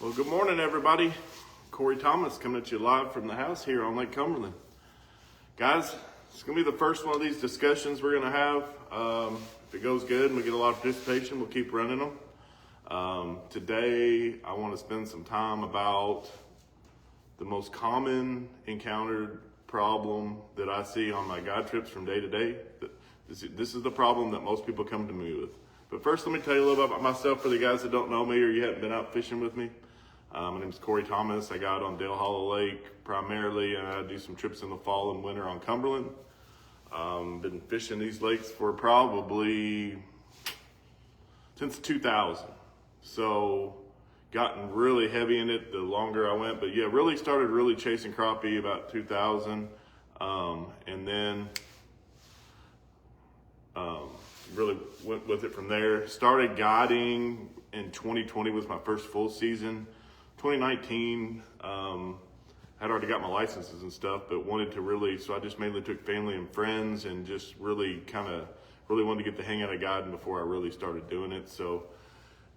Well, good morning, everybody. Corey Thomas coming at you live from the house here on Lake Cumberland. Guys, it's going to be the first one of these discussions we're going to have. If it goes good and we get a lot of participation, we'll keep running them. Today, I want to spend some time about the most common encountered problem that I see on my guide trips from day to day. This is the problem that most people come to me with. But first, let me tell you a little bit about myself for the guys that don't know me or you haven't been out fishing with me. My name is Corey Thomas. I got on Dale Hollow Lake primarily, and I do some trips in the fall and winter on Cumberland. Been fishing these lakes for probably since 2000. So gotten really heavy in it the longer I went, but yeah, really started chasing crappie about 2000. And then really went with it from there. Started guiding in 2020 was my first full season. 2019, had already got my licenses and stuff, but wanted to so I just mainly took family and friends and just really wanted to get the hang out of guiding before I really started doing it. So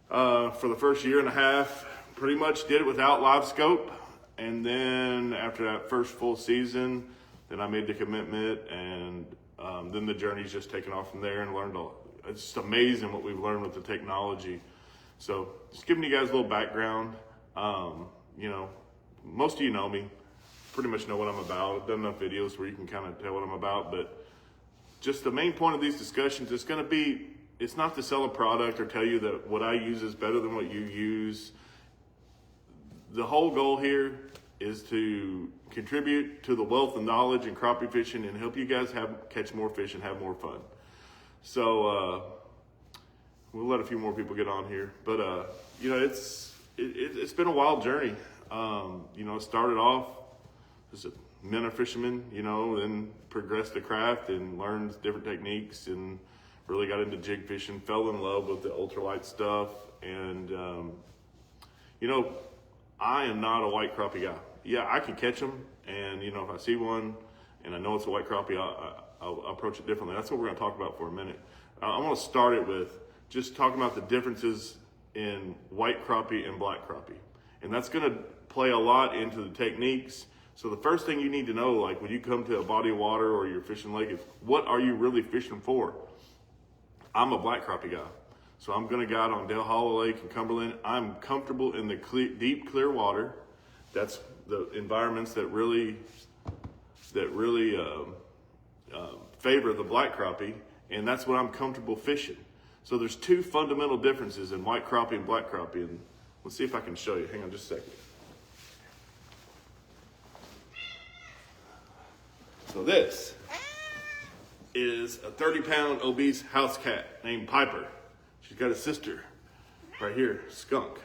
for the first year and a half, pretty much did it without live scope. And then after that first full season, then I made the commitment, and then the journey's just taken off from there and learned it's just amazing what we've learned with the technology. So just giving you guys a little background. Most of you know me, pretty much know what I'm about. I've done enough videos where you can kind of tell what I'm about, but just the main point of these discussions is going to be, it's not to sell a product or tell you that what I use is better than what you use. The whole goal here is to contribute to the wealth and knowledge in crappie fishing and help you guys catch more fish and have more fun. So we'll let a few more people get on here, but it's been a wild journey. It started off as a minnow fisherman, then progressed the craft and learned different techniques and really got into jig fishing, fell in love with the ultralight stuff. And, I am not a white crappie guy. Yeah, I can catch them. And, if I see one and I know it's a white crappie, I'll approach it differently. That's what we're going to talk about for a minute. I want to start it with just talking about the differences in white crappie and black crappie. And that's going to play a lot into the techniques. So the first thing you need to know, like when you come to a body of water or you're fishing lake, is what are you really fishing for? I'm a black crappie guy. So I'm going to guide on Dale Hollow Lake in Cumberland. I'm comfortable in the deep, clear water. That's the environments that really favor the black crappie. And that's what I'm comfortable fishing. So there's two fundamental differences in white crappie and black crappie. And let's see if I can show you. Hang on just a second. So this is a 30-pound obese house cat named Piper. She's got a sister right here, Skunk.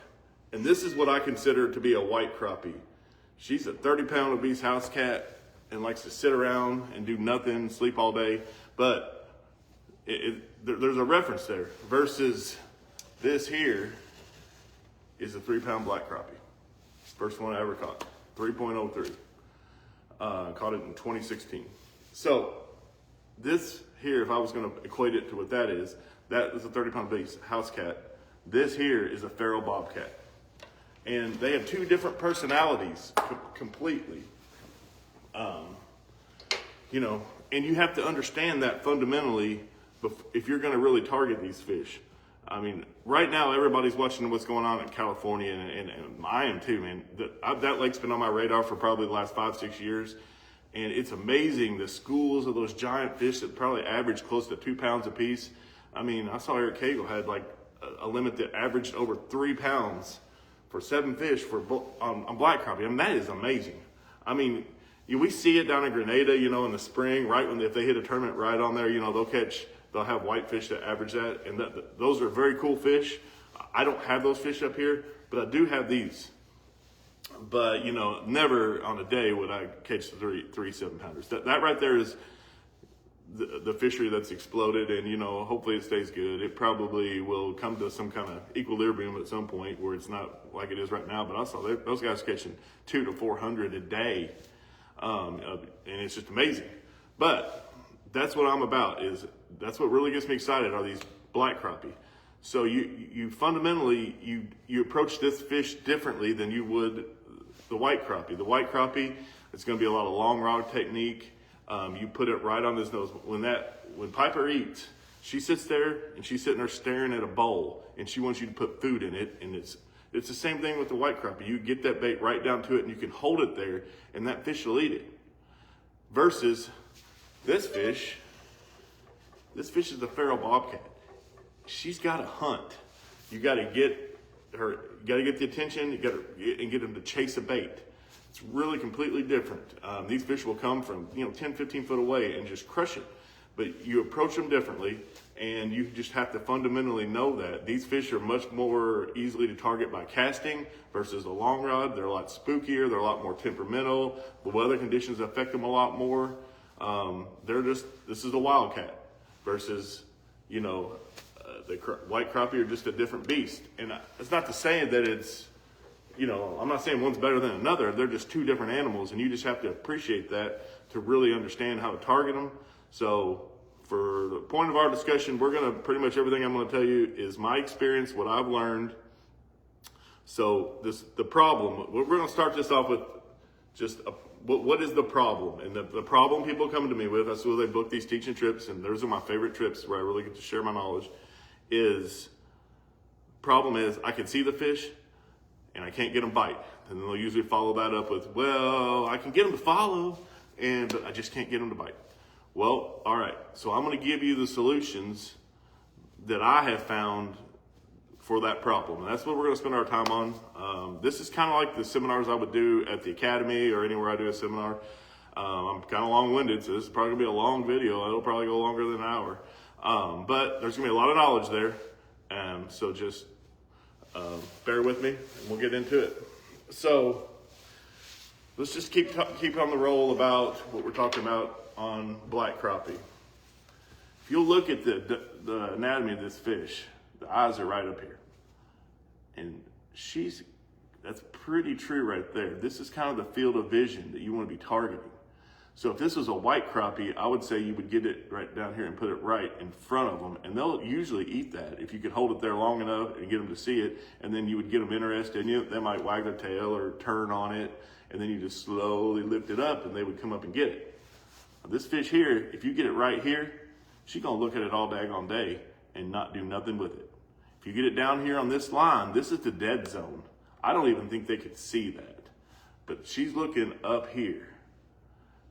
And this is what I consider to be a white crappie. She's a 30-pound obese house cat and likes to sit around and do nothing, sleep all day. But there's a reference there versus this here is a 3-pound black crappie. First one I ever caught, 3.03. Caught it in 2016. So this here, if I was going to equate it to what that is a 30-pound beast, house cat. This here is a feral bobcat. And they have two different personalities completely. And you have to understand that fundamentally if you're going to really target these fish. I mean, right now everybody's watching what's going on in California, and I am too, man. That lake's been on my radar for probably the last 5-6 years, and it's amazing the schools of those giant fish that probably average close to 2 pounds a piece. I mean, I saw Eric Cagle had like a limit that averaged over 3 pounds for 7 fish on black crappie. I mean, that is amazing. I mean, we see it down in Grenada, in the spring, right if they hit a tournament right on there, they'll have whitefish that average that, and those are very cool fish. I don't have those fish up here, but I do have these. But, never on a day would I catch the three 7-pounders. That right there is the fishery that's exploded, and, hopefully it stays good. It probably will come to some kind of equilibrium at some point where it's not like it is right now. But I saw those guys catching 200 to 400 a day, and it's just amazing. But that's what I'm about. That's what really gets me excited are these black crappie. So you fundamentally, you approach this fish differently than you would the white crappie. The white crappie, it's going to be a lot of long rod technique. You put it right on his nose. When Piper eats, she sits there and she's sitting there staring at a bowl, and she wants you to put food in it. And it's the same thing with the white crappie. You get that bait right down to it, and you can hold it there, and that fish will eat it. Versus this fish. This fish is the feral bobcat. She's got to hunt. You got to get her. You got to get the attention. You got to and get them to chase a bait. It's really completely different. These fish will come from 10, 15 foot away and just crush it. But you approach them differently, and you just have to fundamentally know that these fish are much more easily to target by casting versus a long rod. They're a lot spookier. They're a lot more temperamental. The weather conditions affect them a lot more. This is a wildcat versus the white crappie are just a different beast. And it's not to say that it's, I'm not saying one's better than another. They're just two different animals, and you just have to appreciate that to really understand how to target them. So for the point of our discussion, we're going to pretty much everything I'm going to tell you is my experience, what I've learned. So the problem, we're going to start this off with just what is the problem? And the problem people come to me with, that's why they book these teaching trips, and those are my favorite trips where I really get to share my knowledge, problem is I can see the fish and I can't get them bite. And then they'll usually follow that up with, well, I can get them to follow, but I just can't get them to bite. Well, all right, so I'm going to give you the solutions that I have found for that problem. And that's what we're going to spend our time on. This is kind of like the seminars I would do at the academy or anywhere I do a seminar. I'm kind of long-winded, so this is probably going to be a long video. It'll probably go longer than an hour. But there's going to be a lot of knowledge there. So just bear with me, and we'll get into it. So let's just keep on the roll about what we're talking about on black crappie. If you'll look at the anatomy of this fish, the eyes are right up here. And that's pretty true right there. This is kind of the field of vision that you want to be targeting. So if this was a white crappie, I would say you would get it right down here and put it right in front of them. And they'll usually eat that if you could hold it there long enough and get them to see it. And then you would get them interested in you. They might wag their tail or turn on it. And then you just slowly lift it up and they would come up and get it. Now, this fish here, if you get it right here, she's going to look at it all daggone day and not do nothing with it. If you get it down here on this line, this is the dead zone. I don't even think they could see that. But she's looking up here.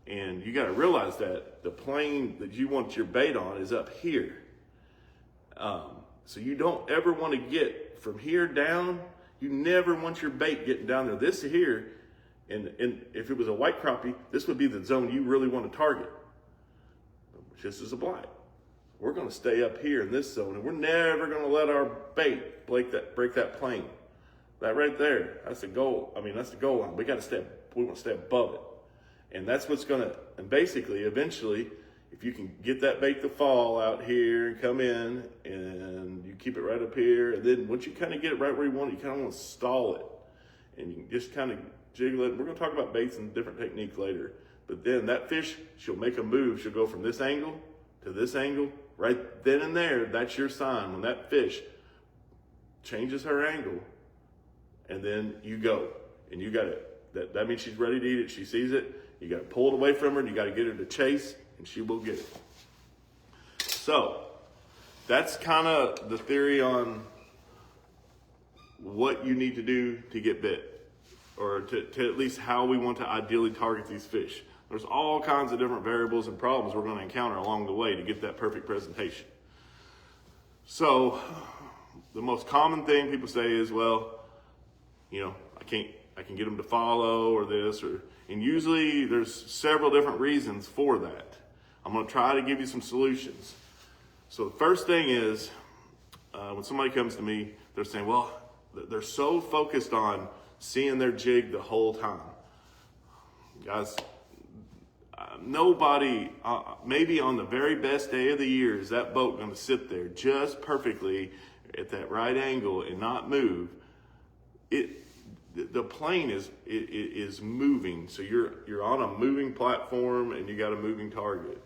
And you got to realize that the plane that you want your bait on is up here. So you don't ever want to get from here down. You never want your bait getting down there. This here, and if it was a white crappie, this would be the zone you really want to target. Just as a black. We're going to stay up here in this zone, and we're never going to let our bait break that plane. That right there, that's the goal. I mean, that's the goal line. We want to stay above it. And that's what's going to, and basically, eventually, if you can get that bait to fall out here and come in, and you keep it right up here, and then once you kind of get it right where you want it, you kind of want to stall it. And you can just kind of jiggle it. We're going to talk about baits and different techniques later. But then that fish, she'll make a move. She'll go from this angle to this angle. Right then and there, that's your sign. When that fish changes her angle, and then you go. And you got it. That means she's ready to eat it. She sees it. You got to pull it away from her, and you got to get her to chase, and she will get it. So that's kind of the theory on what you need to do to get bit, or to at least how we want to ideally target these fish. There's all kinds of different variables and problems we're going to encounter along the way to get that perfect presentation. So the most common thing people say is, well, I can get them to follow or this, and usually there's several different reasons for that. I'm going to try to give you some solutions. So the first thing is, when somebody comes to me, they're saying, well, they're so focused on seeing their jig the whole time. Guys, nobody, maybe on the very best day of the year, is that boat going to sit there just perfectly at that right angle and not move. The plane is moving, so you're on a moving platform and you got a moving target.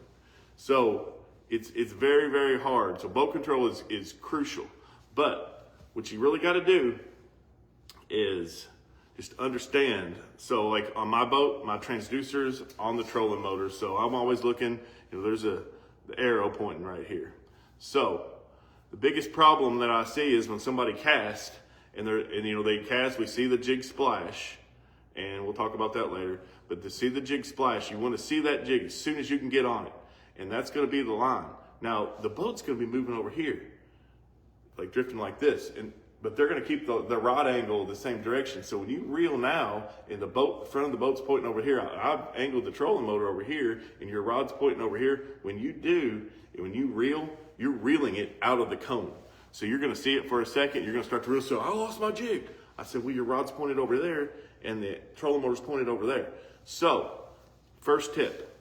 So it's very, very hard. So boat control is crucial. But what you really got to do is just understand. So like on my boat, my transducer's on the trolling motor. So I'm always looking, there's the arrow pointing right here. So the biggest problem that I see is when somebody casts and they cast, we see the jig splash, and we'll talk about that later. But to see the jig splash, you want to see that jig as soon as you can get on it. And that's going to be the line. Now, the boat's going to be moving over here, like drifting like this. But they're going to keep the rod angle the same direction. So when you reel now, and the front of the boat's pointing over here, I've angled the trolling motor over here, and your rod's pointing over here. When you reel, you're reeling it out of the cone. So you're going to see it for a second. You're going to start to reel. So I lost my jig. I said, well, your rod's pointed over there, and the trolling motor's pointed over there. So, first tip,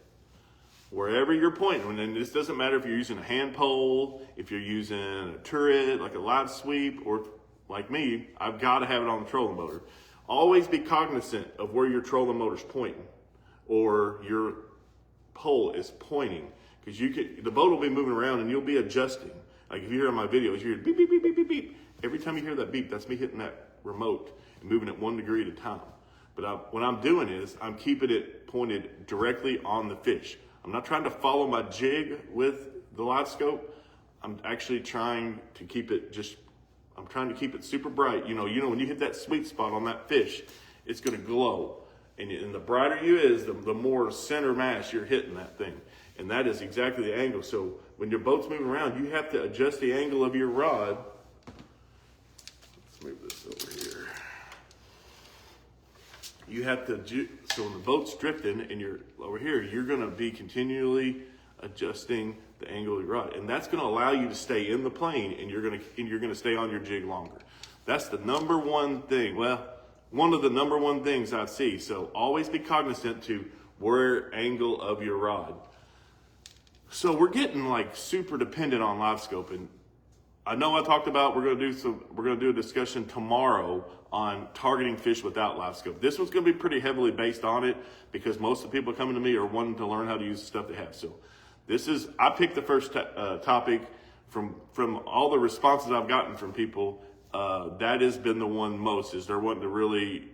wherever you're pointing, and this doesn't matter if you're using a hand pole, if you're using a turret, like a live sweep, or like me, I've got to have it on the trolling motor. Always be cognizant of where your trolling motor's pointing, or your pole is pointing, because the boat will be moving around and you'll be adjusting. Like if you hear in my videos, you hear beep, beep, beep, beep, beep, beep. Every time you hear that beep, that's me hitting that remote and moving it 1 degree at a time. But what I'm doing is I'm keeping it pointed directly on the fish. I'm not trying to follow my jig with the live scope. I'm actually trying to keep it super bright. You know, when you hit that sweet spot on that fish, it's going to glow. And the brighter you is, the more center mass you're hitting that thing. And that is exactly the angle. So when your boat's moving around, you have to adjust the angle of your rod. Let's move this over here. You have to, so when the boat's drifting and you're over here, you're going to be continually adjusting the angle of your rod. And that's going to allow you to stay in the plane, and you're going to stay on your jig longer. That's the number one thing. Well, one of the number one things I see. So always be cognizant to where angle of your rod. So we're getting like super dependent on live scope, and I know I talked about we're going to do a discussion tomorrow on targeting fish without live scope. This one's going to be pretty heavily based on it because most of the people coming to me are wanting to learn how to use the stuff they have. So I picked the first topic from all the responses I've gotten from people. That has been the one most, is they're wanting to really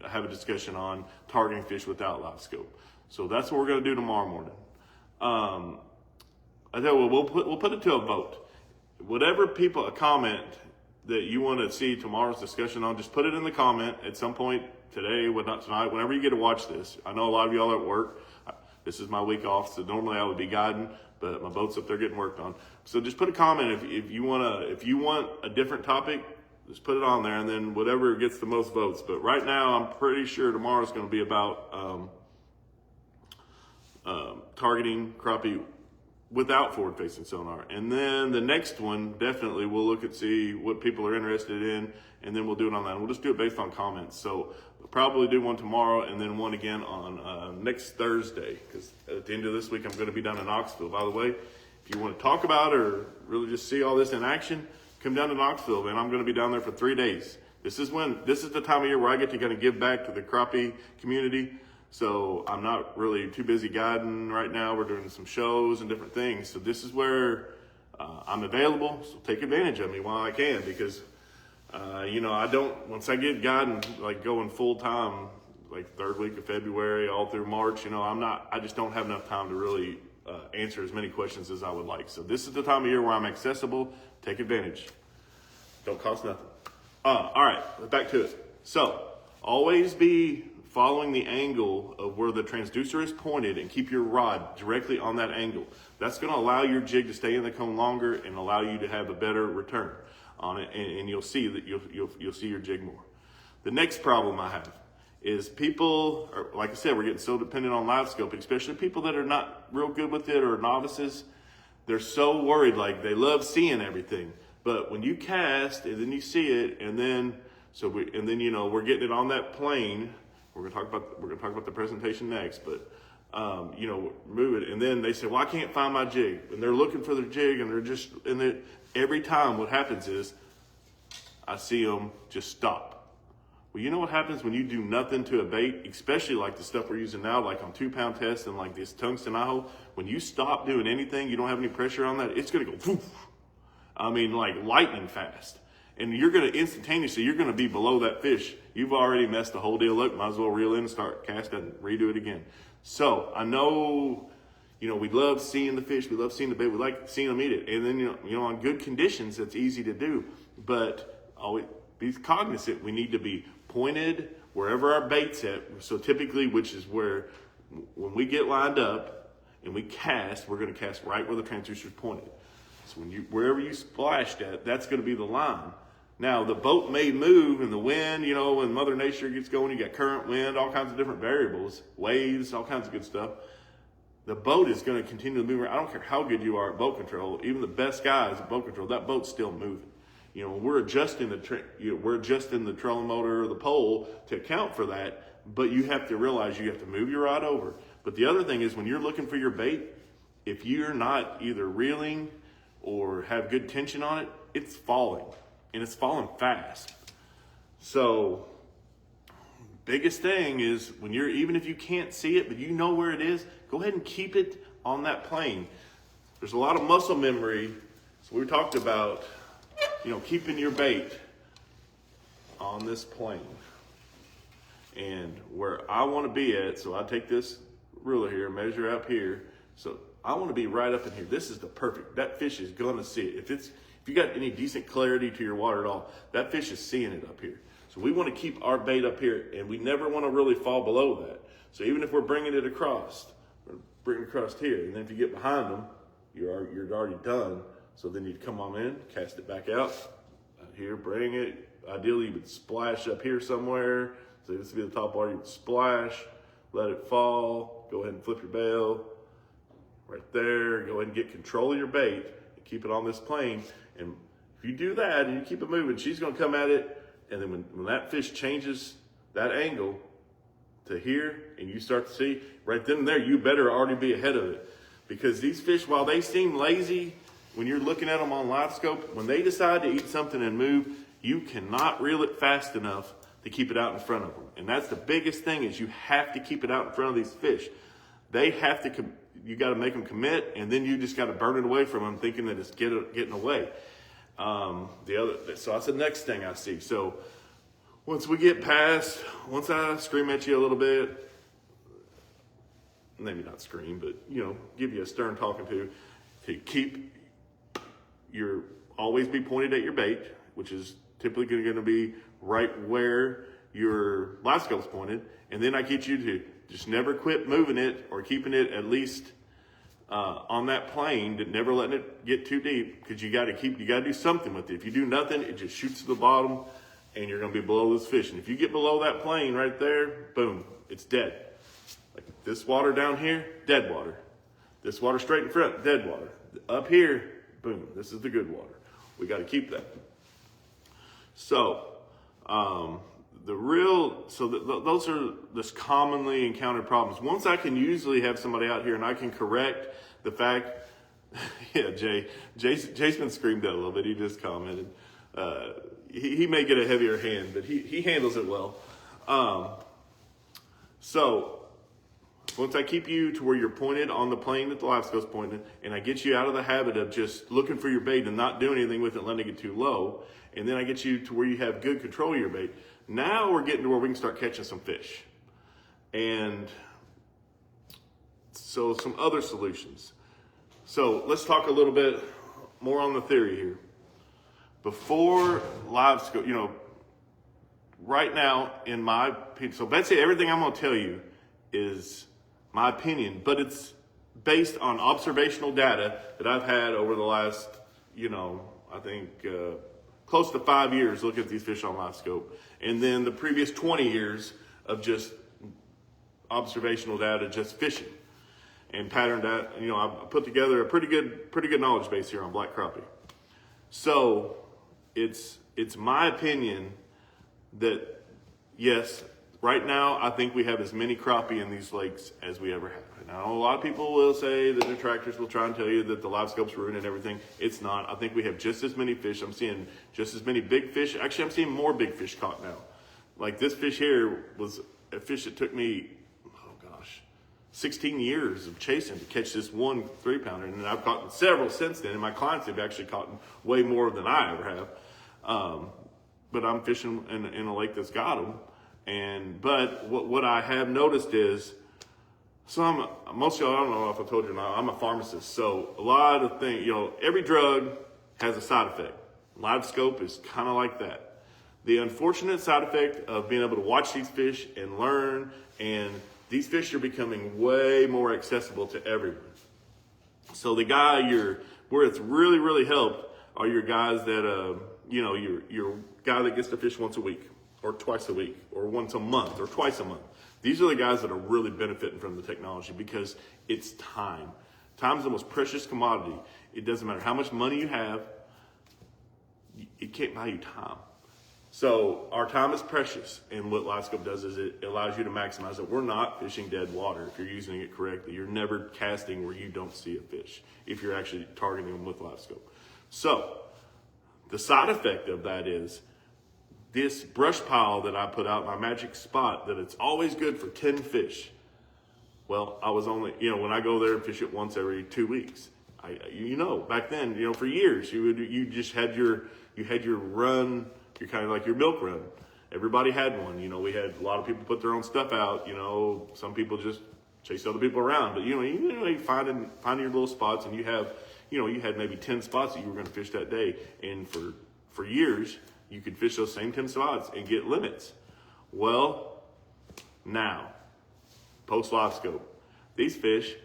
have a discussion on targeting fish without live scope. So that's what we're going to do tomorrow morning. I tell you what, we'll put it to a vote. Whatever a comment that you want to see tomorrow's discussion on, just put it in the comment at some point today, not tonight, whenever you get to watch this. I know a lot of y'all are at work. This is my week off, so normally I would be guiding, but my boat's up there getting worked on. So just put a comment if you want a different topic, just put it on there, and then whatever gets the most votes. But right now, I'm pretty sure tomorrow's going to be about targeting crappie without forward-facing sonar. And then the next one, definitely, we'll look and see what people are interested in, and then we'll do it on that. And we'll just do it based on comments. So we'll probably do one tomorrow and then one again on next Thursday, because at the end of this week, I'm going to be down in Knoxville. By the way, if you want to talk about or really just see all this in action, come down to Knoxville, and I'm going to be down there for 3 days. This is the time of year where I get to kind of give back to the crappie community. So I'm not really too busy guiding right now. We're doing some shows and different things. So this is where I'm available. So take advantage of me while I can, because, once I get guiding, like going full time, like third week of February, all through March, I just don't have enough time to really answer as many questions as I would like. So this is the time of year where I'm accessible. Take advantage. Don't cost nothing. All right, back to it. So always be following the angle of where the transducer is pointed, and keep your rod directly on that angle. That's going to allow your jig to stay in the cone longer and allow you to have a better return on it, and you'll see that you'll see your jig more. The next problem I have is people, like I said, we're getting so dependent on live scope, especially people that are not real good with it or novices. They're so worried, like they love seeing everything, but when you cast and then you see it, and then we're getting it on that plane. We're gonna talk about the presentation next, but move it, and then they say, "Well, I can't find my jig," and they're looking for their jig, and every time what happens is, I see them just stop. Well, you know what happens when you do nothing to a bait, especially like the stuff we're using now, like on 2-pound tests and like this tungsten eye hole. When you stop doing anything, you don't have any pressure on that, it's gonna go poof. I mean, like lightning fast. And you're going to instantaneously, you're going to be below that fish. You've already messed the whole deal up. Might as well reel in and start casting and redo it again. So I know, we love seeing the fish. We love seeing the bait. We like seeing them eat it. And then, on good conditions, it's easy to do. But always be cognizant. We need to be pointed wherever our bait's at. So typically, which is where, when we get lined up and we cast, we're going to cast right where the transducer's pointed. So wherever you splashed at, that's going to be the line. Now, the boat may move and the wind, when Mother Nature gets going, you got current, wind, all kinds of different variables, waves, all kinds of good stuff. The boat is going to continue to move around. I don't care how good you are at boat control. Even the best guys at boat control, that boat's still moving. We're adjusting the trolling motor or the pole to account for that, but you have to realize you have to move your rod over. But the other thing is, when you're looking for your bait, if you're not either reeling or have good tension on it, it's falling. And it's falling fast. So, biggest thing is even if you can't see it, but you know where it is, go ahead and keep it on that plane. There's a lot of muscle memory. So we talked about, keeping your bait on this plane. And where I want to be at, so I take this ruler here, measure up here. So I want to be right up in here. This is that fish is going to see it. If you got any decent clarity to your water at all, that fish is seeing it up here. So we want to keep our bait up here, and we never want to really fall below that. So even if we're bringing it across, bring it across here, and then if you get behind them, you're already done. So then you'd come on in, cast it back out here, bring it. Ideally, you would splash up here somewhere. So this would be the top water. You would splash, let it fall. Go ahead and flip your bail right there. Go ahead and get control of your bait and keep it on this plane. And if you do that and you keep it moving, she's going to come at it. And then when that fish changes that angle to here, and you start to see right then and there, you better already be ahead of it. Because these fish, while they seem lazy, when you're looking at them on live scope, when they decide to eat something and move, you cannot reel it fast enough to keep it out in front of them. And that's the biggest thing, is you have to keep it out in front of these fish. They have to, you got to make them commit, and then you just got to burn it away from them, thinking that it's getting away. So that's the next thing I see. So once I scream at you a little bit, maybe not scream, but give you a stern talking to keep always be pointed at your bait, which is typically going to be right where your live scope's pointed. And then I get you to just never quit moving it or keeping it at least on that plane, never letting it get too deep, because you got to do something with it. If you do nothing, it just shoots to the bottom, and you're going to be below this fish. And if you get below that plane right there, boom, it's dead. Like this water down here, dead water. This water straight in front, dead water. Up here, boom, this is the good water. We got to keep that. So, those are the commonly encountered problems. Once I can usually have somebody out here and I can correct the fact, yeah, Jason screamed out a little bit. He just commented. He may get a heavier hand, but he handles it well. So once I keep you to where you're pointed on the plane that the live scope's pointed, and I get you out of the habit of just looking for your bait and not doing anything with it, letting it get too low, and then I get you to where you have good control of your bait, now we're getting to where we can start catching some fish. And so some other solutions. So let's talk a little bit more on the theory here. Before live scope, right now, in my opinion, so Betsy, everything I'm going to tell you is my opinion, but it's based on observational data that I've had over the last, I think close to 5 years looking at these fish on live scope, and then the previous 20 years of just observational data, just fishing and pattern data. I put together a pretty good knowledge base here on black crappie. So it's my opinion that yes, right now I think we have as many crappie in these lakes as we ever have. Now a lot of people will say, the detractors will try and tell you that the live scope's ruining everything. It's not. I think we have just as many fish. I'm seeing just as many big fish. Actually, I'm seeing more big fish caught now. Like this fish here was a fish that took me, 16 years of chasing to catch this 1 3-pounder. And I've caught several since then. And my clients have actually caught way more than I ever have. But I'm fishing in a lake that's got them. But what I have noticed is, most of y'all, I don't know if I told you or not, I'm a pharmacist. So a lot of things, every drug has a side effect. Live scope is kind of like that. The unfortunate side effect of being able to watch these fish and learn, and these fish are becoming way more accessible to everyone. So the guy where it's really, really helped are your guys that, your guy that gets to fish once a week or twice a week or once a month or twice a month. These are the guys that are really benefiting from the technology because it's time. Time's the most precious commodity. It doesn't matter how much money you have, it can't buy you time. So our time is precious, and what LiveScope does is it allows you to maximize it. We're not fishing dead water if you're using it correctly. You're never casting where you don't see a fish if you're actually targeting them with LiveScope. So the side effect of that is this brush pile that I put out, my magic spot, that it's always good for 10 fish. Well, I was only, when I go there and fish it once every 2 weeks, back then, for years, you just had your run. You're kind of like your milk run. Everybody had one. We had a lot of people put their own stuff out. Some people just chase other people around. But you finding your little spots, and you had maybe 10 spots that you were going to fish that day. And for years, you could fish those same 10 spots and get limits. Well, now, post LiveScope, these fish,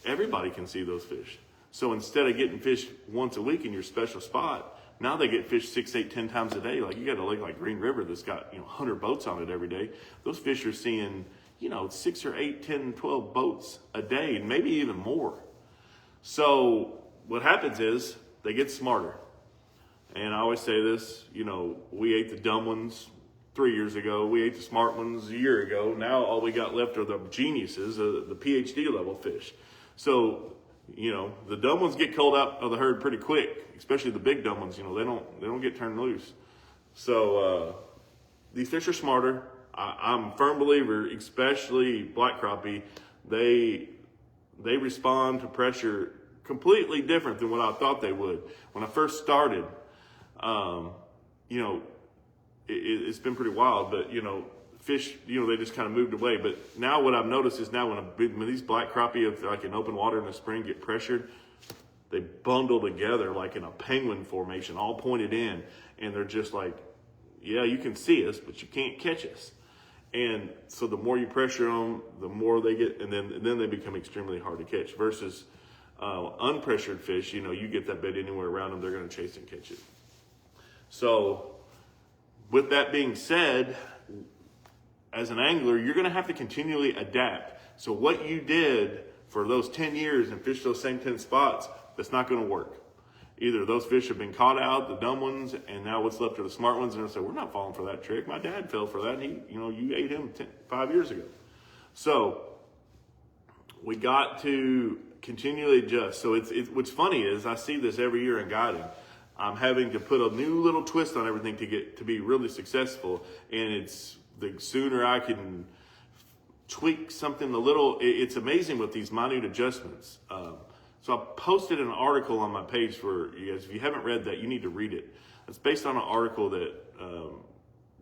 everybody can see those fish. So instead of getting fished once a week in your special spot, now they get fished 6, 8, 10 times a day. Like you got a lake like Green River that's got 100 boats on it every day. Those fish are seeing 6 or 8, 10, 12 boats a day, and maybe even more. So what happens is they get smarter. And I always say this, we ate the dumb ones 3 years ago. We ate the smart ones a year ago. Now all we got left are the geniuses, the PhD level fish. So the dumb ones get culled out of the herd pretty quick, especially the big dumb ones. They don't get turned loose. So these fish are smarter. I'm a firm believer, especially black crappie. They respond to pressure completely different than what I thought they would. When I first started, it's been pretty wild, but fish, they just kind of moved away. But now what I've noticed is now when these black crappie, if like in open water in the spring, get pressured, they bundle together like in a penguin formation, all pointed in. And they're just like, yeah, you can see us, but you can't catch us. And so the more you pressure them, the more they get, and then they become extremely hard to catch. Versus unpressured fish, you get that bait anywhere around them, they're going to chase and catch it. So with that being said, as an angler, you're going to have to continually adapt. So what you did for those 10 years and fish those same 10 spots, that's not going to work. Either those fish have been caught out, the dumb ones, and now what's left are the smart ones, and they'll say, we're not falling for that trick. My dad fell for that, and you ate him 5 years ago. So we got to continually adjust. So it's what's funny is I see this every year in guiding. I'm having to put a new little twist on everything to be really successful, and it's the sooner I can tweak something a little. It's amazing with these minute adjustments. So I posted an article on my page for you guys. If you haven't read that, you need to read it. It's based on an article that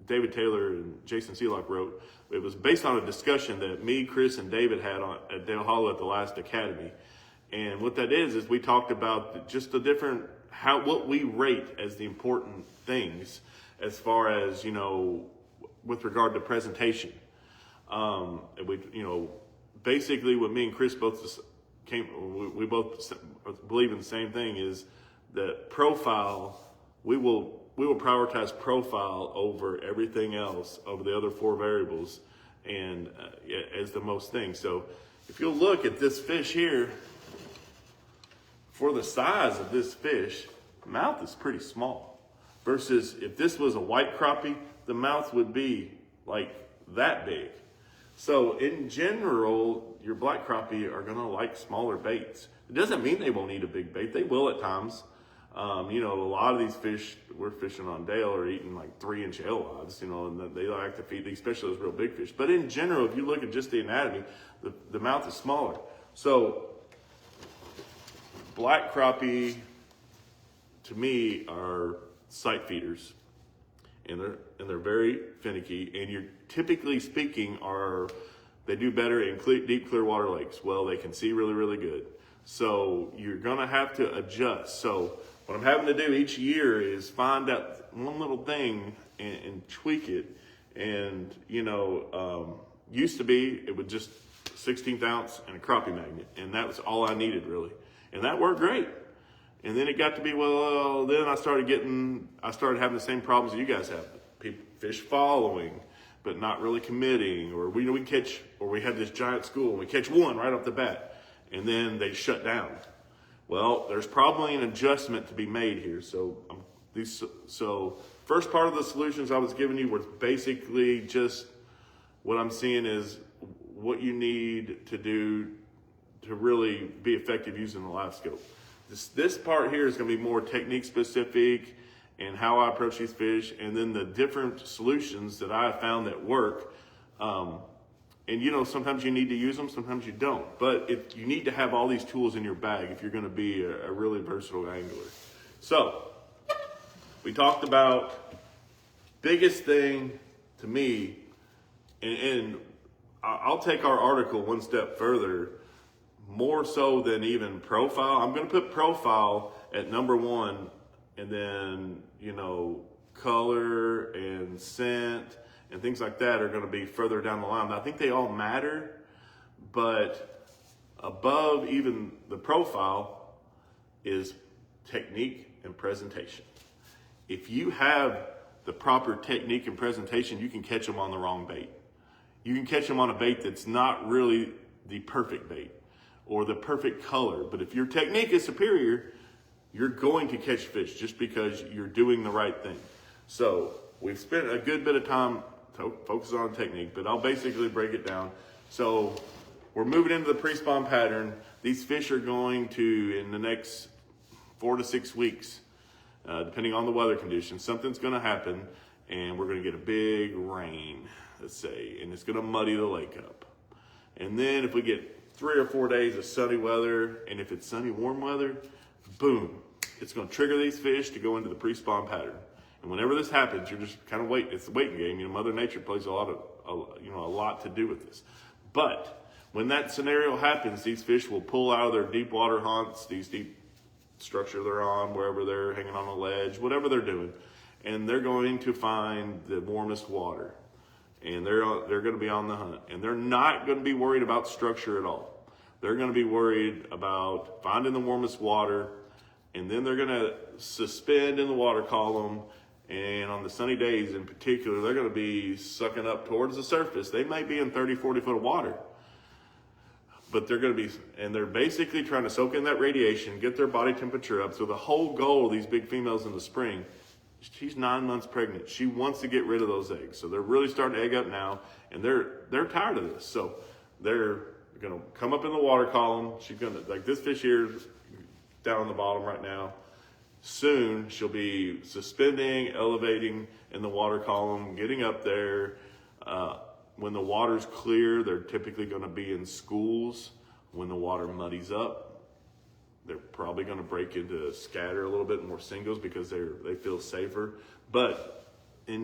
David Taylor and Jason Seelock wrote. It was based on a discussion that me, Chris, and David had at Dale Hollow at the last Academy. And what that is we talked about just the different, what we rate as the important things as far as, with regard to presentation. Basically what me and Chris both we both believe in the same thing is that profile, we will prioritize profile over everything else, over the other 4 variables, and as the most thing. So if you'll look at this fish here, for the size of this fish, the mouth is pretty small. Versus if this was a white crappie, the mouth would be like that big. So in general, your black crappie are gonna like smaller baits. It doesn't mean they won't eat a big bait. They will at times. A lot of these fish we're fishing on Dale are eating like 3-inch alewives, and they like to feed these, especially those real big fish. But in general, if you look at just the anatomy, the mouth is smaller. So black crappie, to me, are sight feeders, and they're very finicky. And you're typically speaking they do better in deep clear water lakes. Well, they can see really, really good. So you're gonna have to adjust. So what I'm having to do each year is find out one little thing and tweak it. And used to be it would just 16th ounce and a crappie magnet, and that was all I needed really, and that worked great. And then it got to be, then I started having the same problems that you guys have. Fish following, but not really committing, or we had this giant school and we catch one right off the bat, and then they shut down. Well, there's probably an adjustment to be made here. So first part of the solutions I was giving you was basically just what I'm seeing is what you need to do to really be effective using the live scope. This part here is going to be more technique specific and how I approach these fish, and then the different solutions that I have found that work. Sometimes you need to use them, sometimes you don't. But you need to have all these tools in your bag if you're going to be a really versatile angler. So we talked about biggest thing to me, and I'll take our article one step further, more so than even profile. I'm going to put profile at number one, and then, color and scent and things like that are going to be further down the line. I think they all matter, but above even the profile is technique and presentation. If you have the proper technique and presentation, you can catch them on the wrong bait. You can catch them on a bait that's not really the perfect bait or the perfect color. But if your technique is superior, you're going to catch fish just because you're doing the right thing. So we've spent a good bit of time focusing on technique, but I'll basically break it down. So we're moving into the pre-spawn pattern. These fish are going to, in the next 4 to 6 weeks, depending on the weather conditions, something's going to happen, and we're going to get a big rain, let's say, and it's going to muddy the lake up. And then if we get 3 or 4 days of sunny weather, and if it's sunny, warm weather, boom, it's going to trigger these fish to go into the pre-spawn pattern. And whenever this happens, you're just kind of waiting. It's the waiting game. Mother Nature plays a lot to do with this. But when that scenario happens, these fish will pull out of their deep water haunts, these deep structure they're on, wherever they're hanging on a ledge, whatever they're doing, and they're going to find the warmest water. And they're going to be on the hunt. And they're not going to be worried about structure at all. They're going to be worried about finding the warmest water, and then they're going to suspend in the water column. And on the sunny days in particular, they're going to be sucking up towards the surface. They may be in 30, 40 foot of water, but they're basically trying to soak in that radiation, get their body temperature up. So the whole goal of these big females in the spring, she's 9 months pregnant. She wants to get rid of those eggs. So they're really starting to egg up now, and they're tired of this. So they're going to come up in the water column. She's going to, like this fish here down on the bottom right now. Soon she'll be suspending, elevating in the water column, getting up there. When the water's clear, they're typically going to be in schools. When the water muddies up, they're probably going to break into scatter a little bit more singles because they feel safer. But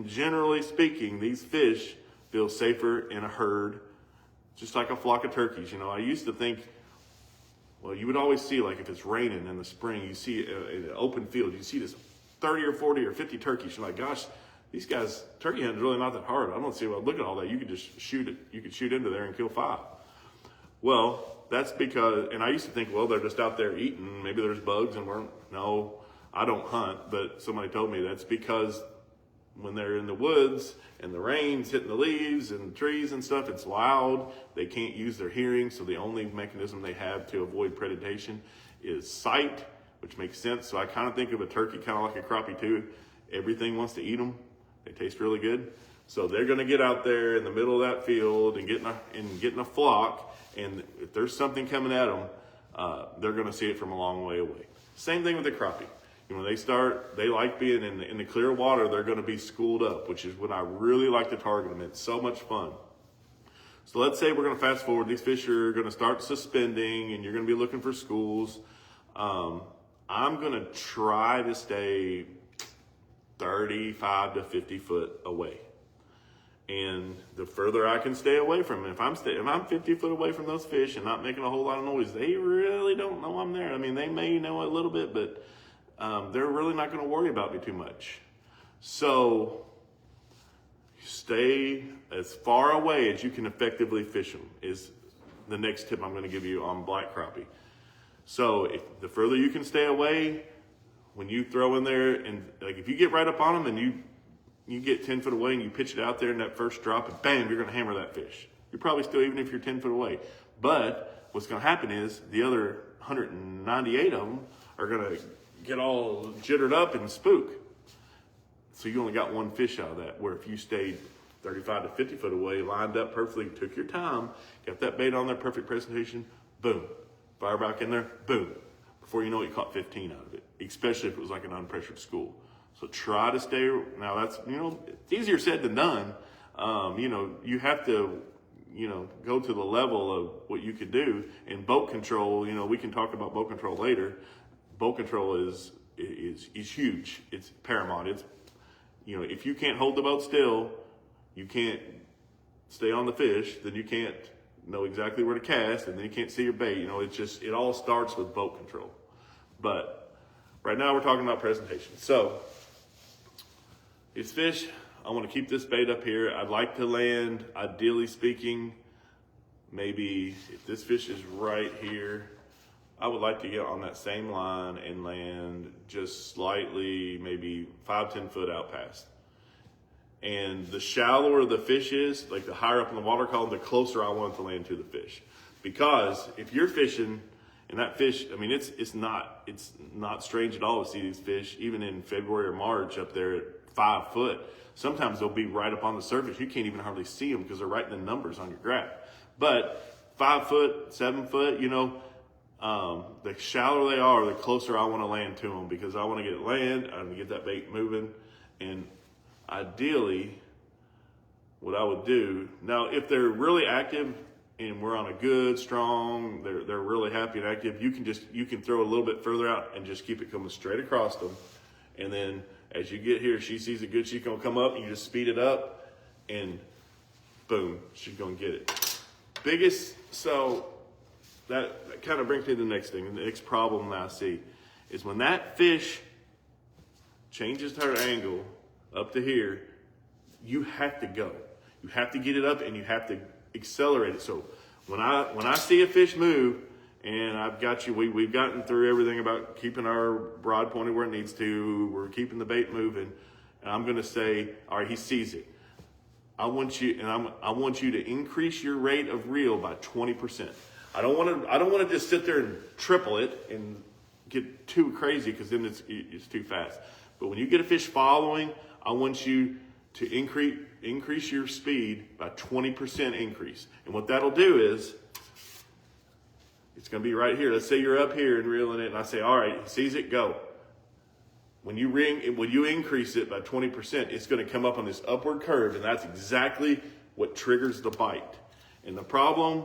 generally speaking, these fish feel safer in a herd, just like a flock of turkeys. I used to think, well, you would always see, like if it's raining in the spring, you see in an open field, you see this 30 or 40 or 50 turkeys. You're like, gosh, these guys, turkey hunting is really not that hard. I don't see, well, look at all that. You could just shoot it. You could shoot into there and kill 5. Well, that's because, and I used to think, well, they're just out there eating. Maybe there's bugs no, I don't hunt, but somebody told me that's because when they're in the woods and the rain's hitting the leaves and trees and stuff, it's loud. They can't use their hearing, so the only mechanism they have to avoid predation is sight, which makes sense. So I kind of think of a turkey kind of like a crappie too. Everything wants to eat them. They taste really good. So they're going to get out there in the middle of that field and get in a flock, and if there's something coming at them, they're going to see it from a long way away. Same thing with the crappie. When they like being in the clear water, they're going to be schooled up, which is when I really like to target them. It's so much fun. So let's say we're going to fast forward. These fish are going to start suspending, and you're going to be looking for schools. I'm going to try to stay 35 to 50 foot away. And the further I can stay away from them, if I'm 50 foot away from those fish and not making a whole lot of noise, they really don't know I'm there. I mean, they may know a little bit, but they're really not going to worry about me too much. So stay as far away as you can effectively fish them is the next tip I'm going to give you on black crappie. So the further you can stay away, when you throw in there, and like if you get right up on them and you get 10 foot away and you pitch it out there in that first drop and bam, you're going to hammer that fish. You're probably still, even if you're 10 foot away. But what's going to happen is the other 198 of them are going to get all jittered up and spook. So you only got one fish out of that, where if you stayed 35 to 50 foot away, lined up perfectly, took your time, got that bait on there, perfect presentation, boom. Fire back in there, boom. Before you know it, you caught 15 out of it, especially if it was like an unpressured school. So try to stay, now that's, it's easier said than done. You have to, go to the level of what you could do. In boat control, we can talk about boat control later. Boat control is huge. It's paramount. It's, if you can't hold the boat still, you can't stay on the fish, then you can't know exactly where to cast, and then you can't see your bait. It all starts with boat control. But right now we're talking about presentation. So these fish, I want to keep this bait up here. I'd like to land, ideally speaking, maybe if this fish is right here, I would like to get on that same line and land just slightly, maybe 5-10 foot out past. And the shallower the fish is, like the higher up in the water column, the closer I want it to land to the fish. Because if you're fishing and that fish, it's not strange at all to see these fish, even in February or March up there at 5 foot. Sometimes they'll be right up on the surface. You can't even hardly see them because they're writing the numbers on your graph. But 5 foot, 7 foot, the shallower they are, the closer I want to land to them, because I want to get land, I want to get that bait moving. And ideally, what I would do, now if they're really active and we're on a good, strong, they're really happy and active, you can throw a little bit further out and just keep it coming straight across them. And then as you get here, she sees it good, she's gonna come up, and you just speed it up, and boom, she's gonna get it. So that kind of brings me to the next thing. The next problem that I see is when that fish changes her angle up to here, you have to go. You have to get it up and you have to accelerate it. So when I see a fish move, and I've got you, we've gotten through everything about keeping our rod pointed where it needs to, we're keeping the bait moving, and I'm gonna say, all right, he sees it. I want you to increase your rate of reel by 20%. I don't want to just sit there and triple it and get too crazy, because then it's too fast. But when you get a fish following, I want you to increase your speed by 20% increase. And what that'll do is, it's going to be right here. Let's say you're up here and reeling it, and I say, all right, he sees it, go. When you increase it by 20%, it's going to come up on this upward curve, and that's exactly what triggers the bite. And the problem,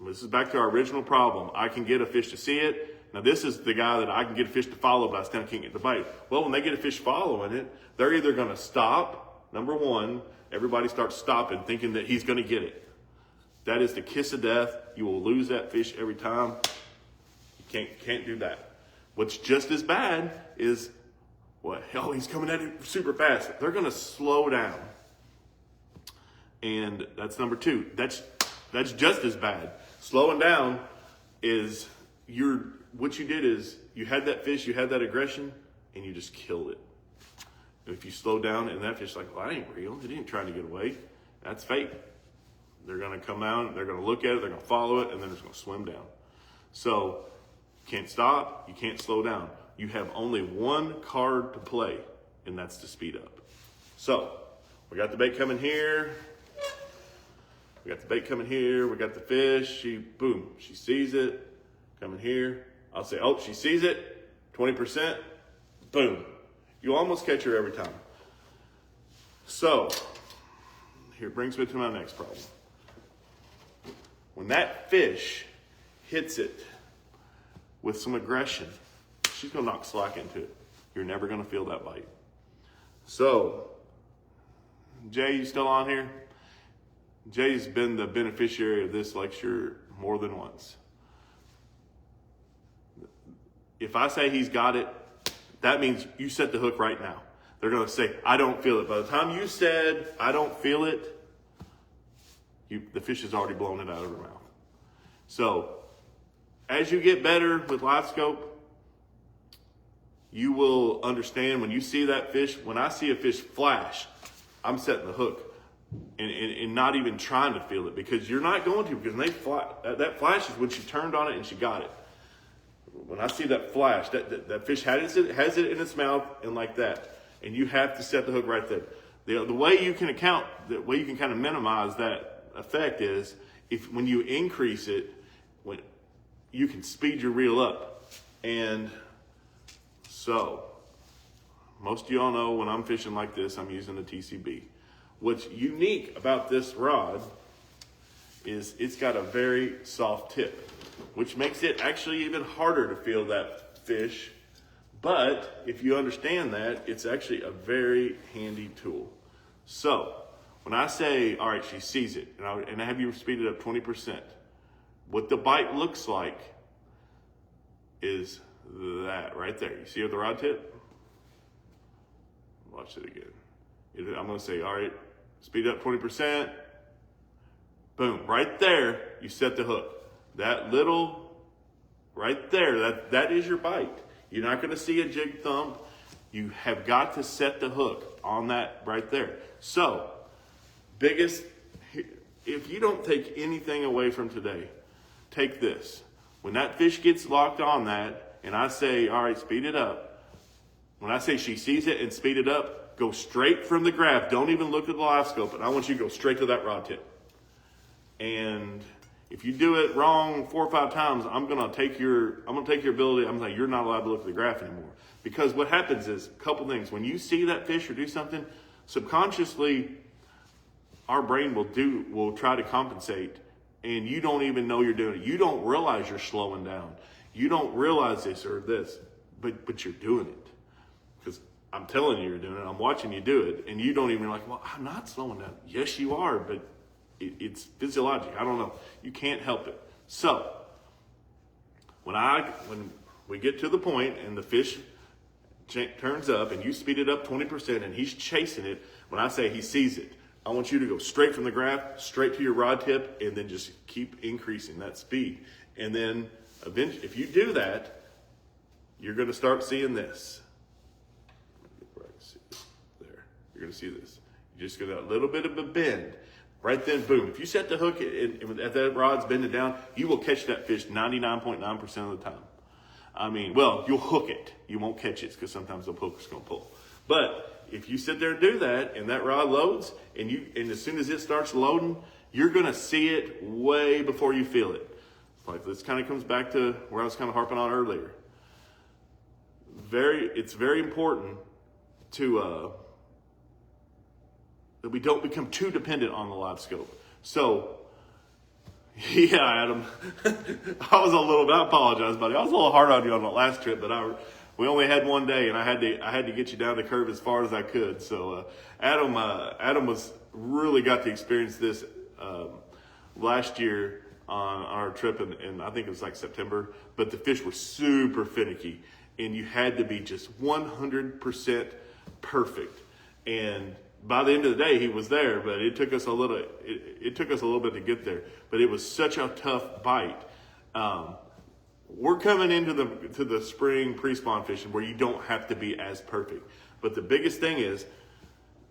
this is back to our original problem. I can get a fish to see it. Now this is the guy that I can get a fish to follow, but I still can't get the bite. Well, when they get a fish following it, they're either going to stop. Number one, everybody starts stopping, thinking that he's going to get it. That is the kiss of death. You will lose that fish every time. You can't do that. What's just as bad is, he's coming at it super fast. They're going to slow down. And that's number two. That's just as bad. Slowing down is what you did is you had that fish, you had that aggression, and you just killed it. If you slow down and that fish like, well, I ain't real. It ain't trying to get away. That's fake. They're going to come out, they're going to look at it, they're going to follow it, and then it's going to swim down. So you can't stop, you can't slow down. You have only one card to play, and that's to speed up. So we got the bait coming here. We got the bait coming here. We got the fish. She sees it coming here. I'll say, oh, she sees it, 20%. boom. You almost catch her every time. So, here brings me to my next problem. When that fish hits it with some aggression, she's going to knock slack into it. You're never going to feel that bite. So, Jay, you still on here? Jay's been the beneficiary of this lecture more than once. If I say he's got it, that means you set the hook right now. They're going to say, I don't feel it. By the time you said, I don't feel it, the fish has already blown it out of her mouth. So, as you get better with live scope, you will understand when you see that fish, when I see a fish flash, I'm setting the hook and not even trying to feel it, because you're not going to, because when they fly, that flash is when she turned on it and she got it. When I see that flash, that fish has it in its mouth and like that, and you have to set the hook right there. The way you can the way you can kind of minimize that effect is when you increase it, when you can speed your reel up. And so, most of y'all know when I'm fishing like this, I'm using a TCB. What's unique about this rod is it's got a very soft tip, which makes it actually even harder to feel that fish. But if you understand that, it's actually a very handy tool. So, when I say, all right, she sees it, and I have you speed it up 20%, what the bite looks like is that right there. You see it with the rod tip? Watch it again. I'm going to say, all right, speed up 20%. Boom, right there, you set the hook. That little, right there, that is your bite. You're not going to see a jig thump. You have got to set the hook on that right there. So, if you don't take anything away from today, take this. When that fish gets locked on that, and I say, all right, speed it up. When I say she sees it and speed it up, go straight from the graph. Don't even look at the live scope. And I want you to go straight to that rod tip. And if you do it wrong 4 or 5 times, I'm gonna take your ability. I'm like, you're not allowed to look at the graph anymore. Because what happens is a couple things. When you see that fish or do something, subconsciously, our brain will try to compensate, and you don't even know you're doing it. You don't realize you're slowing down. You don't realize this or this, but you're doing it. Because I'm telling you you're doing it. I'm watching you do it, and you don't even like, well, I'm not slowing down. Yes, you are, but it's physiologic. I don't know. You can't help it. So, when we get to the point and the fish turns up and you speed it up 20% and he's chasing it, when I say he sees it, I want you to go straight from the graph, straight to your rod tip, and then just keep increasing that speed. And then eventually, if you do that, you're going to start seeing this. There. You're going to see this. You're just going to have a little bit of a bend. Right then, boom. If you set the hook and that rod's bending down, you will catch that fish 99.9% of the time. I mean, well, you'll hook it. You won't catch it because sometimes the hook's going to pull. But if you sit there and do that, and that rod loads, and as soon as it starts loading, you're going to see it way before you feel it. Like this kind of comes back to where I was kind of harping on earlier. It's very important that we don't become too dependent on the live scope. So, yeah, Adam, I apologize, buddy. I was a little hard on you on the last trip, but we only had one day, and I had to get you down the curve as far as I could. So, Adam was really got to experience this last year on our trip, and I think it was like September. But the fish were super finicky, and you had to be just 100% perfect. And by the end of the day, he was there, but it took us a little bit to get there. But it was such a tough bite. We're coming into the spring pre-spawn fishing where you don't have to be as perfect. But the biggest thing is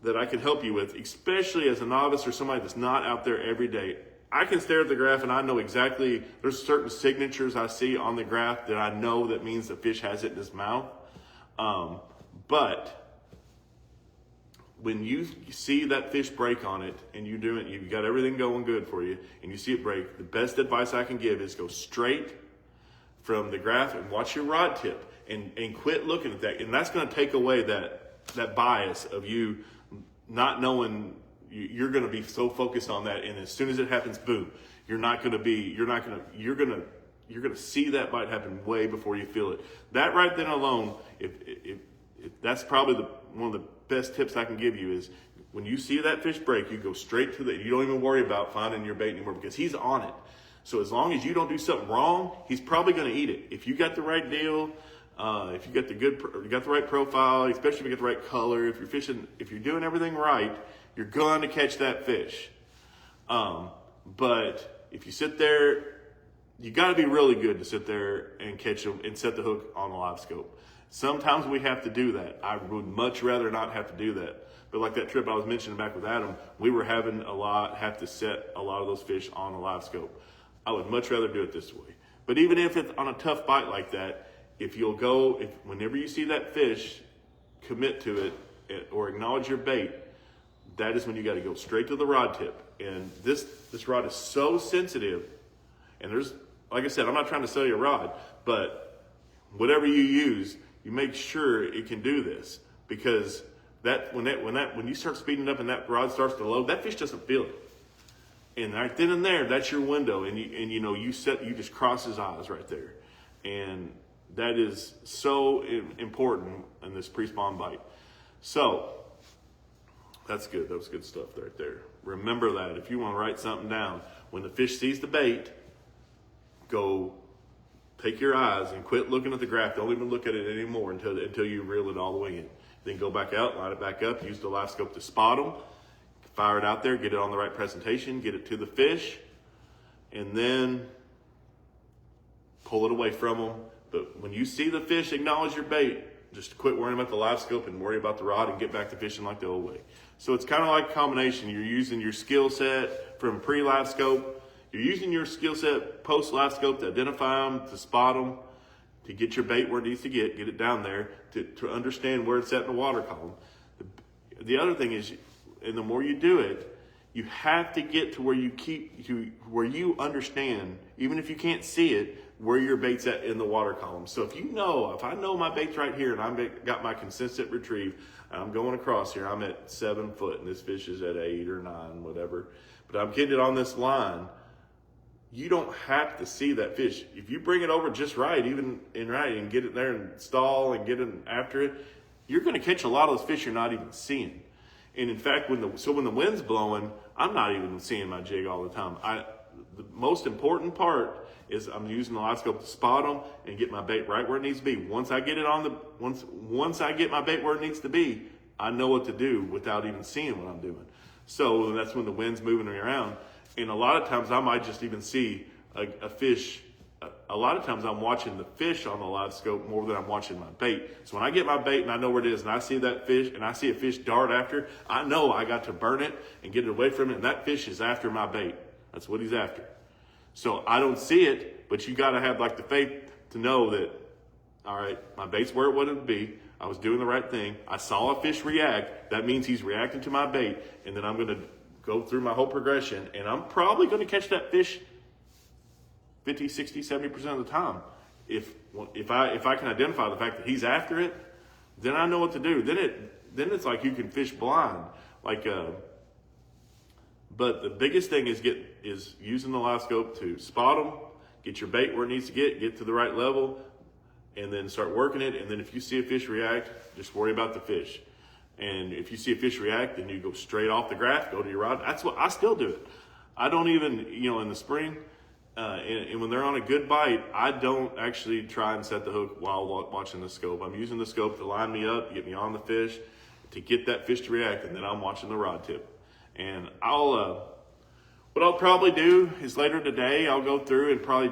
that I can help you with, especially as a novice or somebody that's not out there every day. I can stare at the graph and I know exactly, there's certain signatures I see on the graph that I know that means the fish has it in his mouth. But when you see that fish break on it and you do it, you've got everything going good for you, and you see it break, the best advice I can give is go straight from the graph and watch your rod tip and quit looking at that. And that's going to take away that bias of you not knowing. You're going to be so focused on that, and as soon as it happens, boom, you're going to see that bite happen way before you feel it. That right then alone, if that's probably one of the best tips I can give you is when you see that fish break, you go straight to you don't even worry about finding your bait anymore because he's on it. So as long as you don't do something wrong, he's probably going to eat it. If you got the right deal, if you got the right profile, especially if you got the right color, if you're doing everything right, you're going to catch that fish. But if you sit there, you got to be really good to sit there and catch them and set the hook on a live scope. Sometimes we have to do that. I would much rather not have to do that. But like that trip I was mentioning back with Adam, we were having have to set a lot of those fish on a live scope. I would much rather do it this way. But even if it's on a tough bite like that, whenever you see that fish, commit to it or acknowledge your bait, that is when you got to go straight to the rod tip. And this rod is so sensitive. And like I said, I'm not trying to sell you a rod, but whatever you use, you make sure it can do this, because when you start speeding up and that rod starts to load, that fish doesn't feel it. And right then and there, that's your window, and you just cross his eyes right there, and that is so important in this pre-spawn bite. So that's good. That was good stuff right there. Remember that if you want to write something down, when the fish sees the bait, go take your eyes and quit looking at the graph. Don't even look at it anymore until you reel it all the way in. Then go back out, line it back up, use the live scope to spot them, fire it out there, get it on the right presentation, get it to the fish, and then pull it away from them. But when you see the fish acknowledge your bait, just quit worrying about the live scope and worry about the rod and get back to fishing like the old way. So it's kind of like a combination. You're using your skill set from pre-live scope. You're using your skill set post-live scope to identify them, to spot them, to get your bait where it needs to get it down there, to understand where it's at in the water column. The other thing is, and the more you do it, you have to get to where you understand, even if you can't see it, where your bait's at in the water column. So if I know my bait's right here and I've got my consistent retrieve, I'm going across here, I'm at 7 foot and this fish is at 8 or 9, whatever, but I'm getting it on this line, you don't have to see that fish. If you bring it over just right, even in right, and get it there and stall and get it after it, you're going to catch a lot of those fish you're not even seeing. And in fact, when the wind's blowing, I'm not even seeing my jig all the time. The most important part is I'm using the live scope to spot them and get my bait right where it needs to be. Once I get it once I get my bait where it needs to be, I know what to do without even seeing what I'm doing. So that's when the wind's moving me around. And a lot of times I might just even see a fish. A lot of times I'm watching the fish on the live scope more than I'm watching my bait. So when I get my bait and I know where it is and I see that fish and I see a fish dart after, I know I got to burn it and get it away from it. And that fish is after my bait. That's what he's after. So I don't see it, but you got to have like the faith to know that, all right, my bait's where it wanted to be. I was doing the right thing. I saw a fish react. That means he's reacting to my bait. And then I'm going to go through my whole progression, and I'm probably going to catch that fish 50, 60, 70% of the time. If I can identify the fact that he's after it, then I know what to do. Then it's like you can fish blind. But the biggest thing is using the live scope to spot them, get your bait where it needs to get to the right level, and then start working it. And then if you see a fish react, just worry about the fish. And if you see a fish react, then you go straight off the graph, go to your rod. That's what I still do it. I don't even, in the spring, and when they're on a good bite, I don't actually try and set the hook while watching the scope. I'm using the scope to line me up, get me on the fish, to get that fish to react, and then I'm watching the rod tip. And what I'll probably do is later today, I'll go through and probably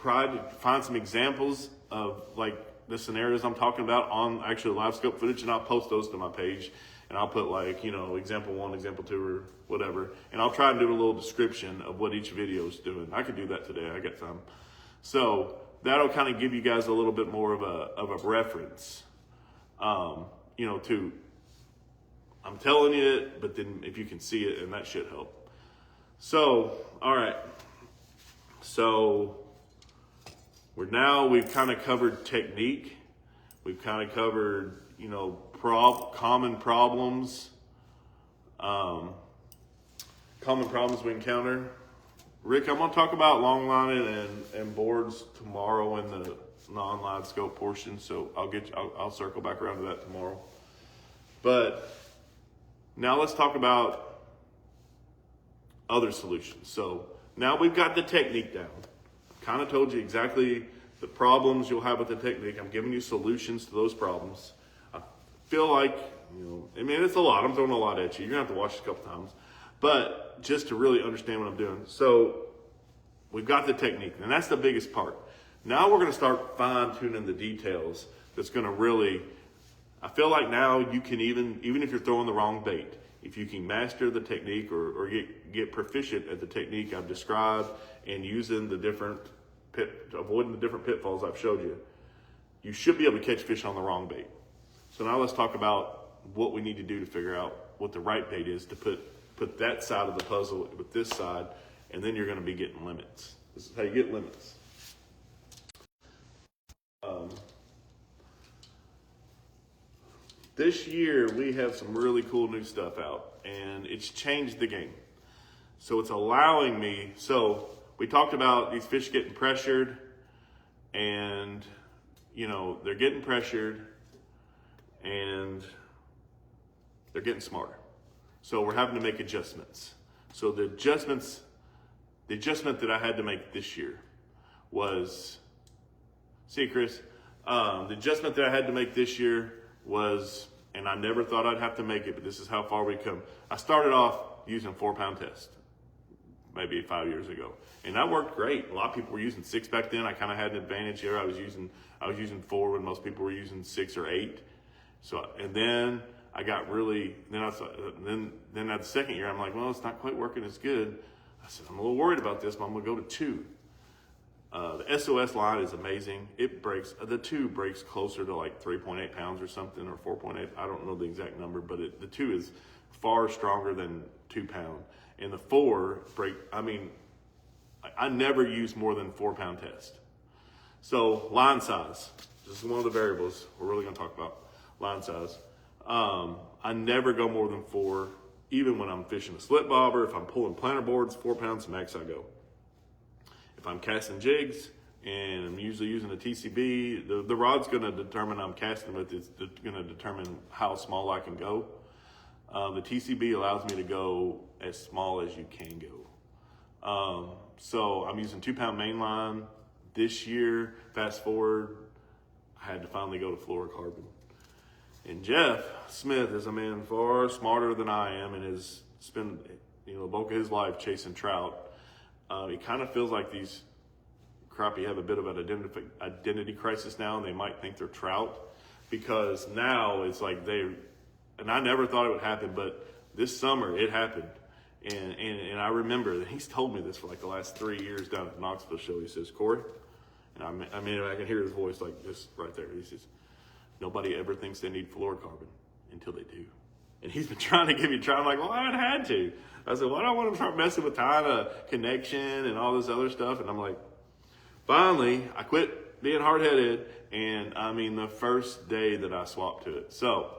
try to find some examples of like the scenarios I'm talking about on actually live scope footage, and I'll post those to my page, and I'll put like, example 1, example 2, or whatever, and I'll try and do a little description of what each video is doing. I could do that today. I got time. So that'll kind of give you guys a little bit more of a reference, I'm telling you it, but then if you can see it, and that should help. So, all right. So we've kind of covered technique. We've kind of covered, common problems. Common problems we encounter. Rick, I'm going to talk about long lining and boards tomorrow in the non-line scope portion, so I'll circle back around to that tomorrow. But now let's talk about other solutions. So now we've got the technique down. Kind of told you exactly the problems you'll have with the technique. I'm giving you solutions to those problems. I feel like, it's a lot. I'm throwing a lot at you. You're going to have to watch it a couple times. But just to really understand what I'm doing. So we've got the technique, and that's the biggest part. Now we're going to start fine-tuning the details that's going to really, I feel like now you can even if you're throwing the wrong bait, if you can master the technique or get proficient at the technique I've described and using avoiding the different pitfalls I've showed you, you should be able to catch fish on the wrong bait. So now let's talk about what we need to do to figure out what the right bait is to put that side of the puzzle with this side, and then you're going to be getting limits. This is how you get limits. This year we have some really cool new stuff out, and it's changed the game. So it's allowing me, so we talked about these fish getting pressured, and they're getting pressured and they're getting smarter. So we're having to make adjustments. So the adjustment that I had to make this year was, Chris, the adjustment that I had to make this year was, and I never thought I'd have to make it, but this is how far we come. I started off using 4-pound test, maybe 5 years ago. And that worked great. A lot of people were using 6 back then. I kind of had an advantage here. I was using 4 when most people were using 6 or 8. So, and then I got really, then at the second year, I'm like, well, it's not quite working as good. I said, I'm a little worried about this, but I'm going to go to 2. The SOS line is amazing. The 2 breaks closer to like 3.8 pounds or something, or 4.8. I don't know the exact number, but the 2 is far stronger than 2 pound. And the 4 I never use more than 4-pound test. So line size, this is one of the variables we're really going to talk about. Line size. I never go more than 4, even when I'm fishing a slip bobber. If I'm pulling planter boards, 4 pounds max I go. If I'm casting jigs and I'm usually using a TCB, the rod's going to determine I'm casting with. It's going to determine how small I can go. The TCB allows me to go as small as you can go. So I'm using 2-pound mainline this year. Fast forward, I had to finally go to fluorocarbon. And Jeff Smith is a man far smarter than I am and has spent the bulk of his life chasing trout. It kind of feels like these crappie have a bit of an identity crisis now, and they might think they're trout, because now it's like and I never thought it would happen, but this summer it happened. And I remember that he's told me this for like the last 3 years down at the Knoxville show. He says, Corey, and I can hear his voice like this right there. He says, nobody ever thinks they need fluorocarbon until they do. And he's been trying to give me I'm like, well, I haven't had to. I said, well, I don't want to start messing with tying a connection and all this other stuff. And I'm like, finally, I quit being hard-headed. And the first day that I swapped to it. So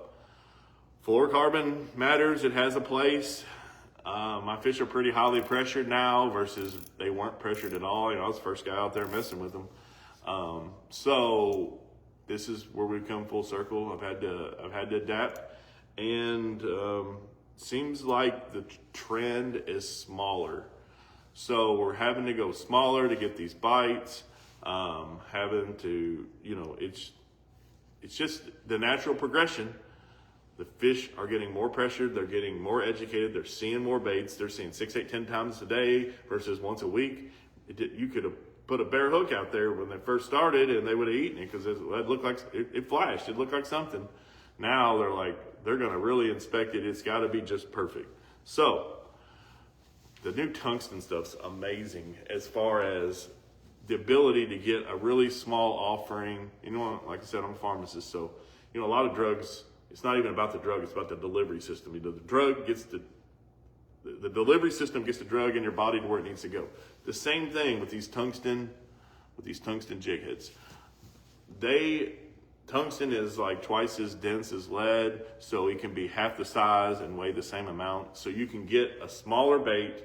fluorocarbon matters. It has a place. My fish are pretty highly pressured now versus they weren't pressured at all. I was the first guy out there messing with them. So this is where we've come full circle. I've had to adapt, and seems like the trend is smaller. So we're having to go smaller to get these bites. Having to, it's just the natural progression. The fish are getting more pressured. They're getting more educated. They're seeing more baits. They're seeing 6, 8, 10 times a day versus once a week. You could have put a bare hook out there when they first started and they would have eaten it because it looked like it flashed. It looked like something. Now they're going to really inspect it. It's got to be just perfect. So the new tungsten stuff's amazing as far as the ability to get a really small offering. Like I said, I'm a pharmacist, so a lot of drugs. It's not even about the drug, it's about the delivery system. The drug gets the delivery system gets the drug in your body to where it needs to go. The same thing with these tungsten with these tungsten jig heads. Tungsten is like twice as dense as lead, so it can be half the size and weigh the same amount. So you can get a smaller bait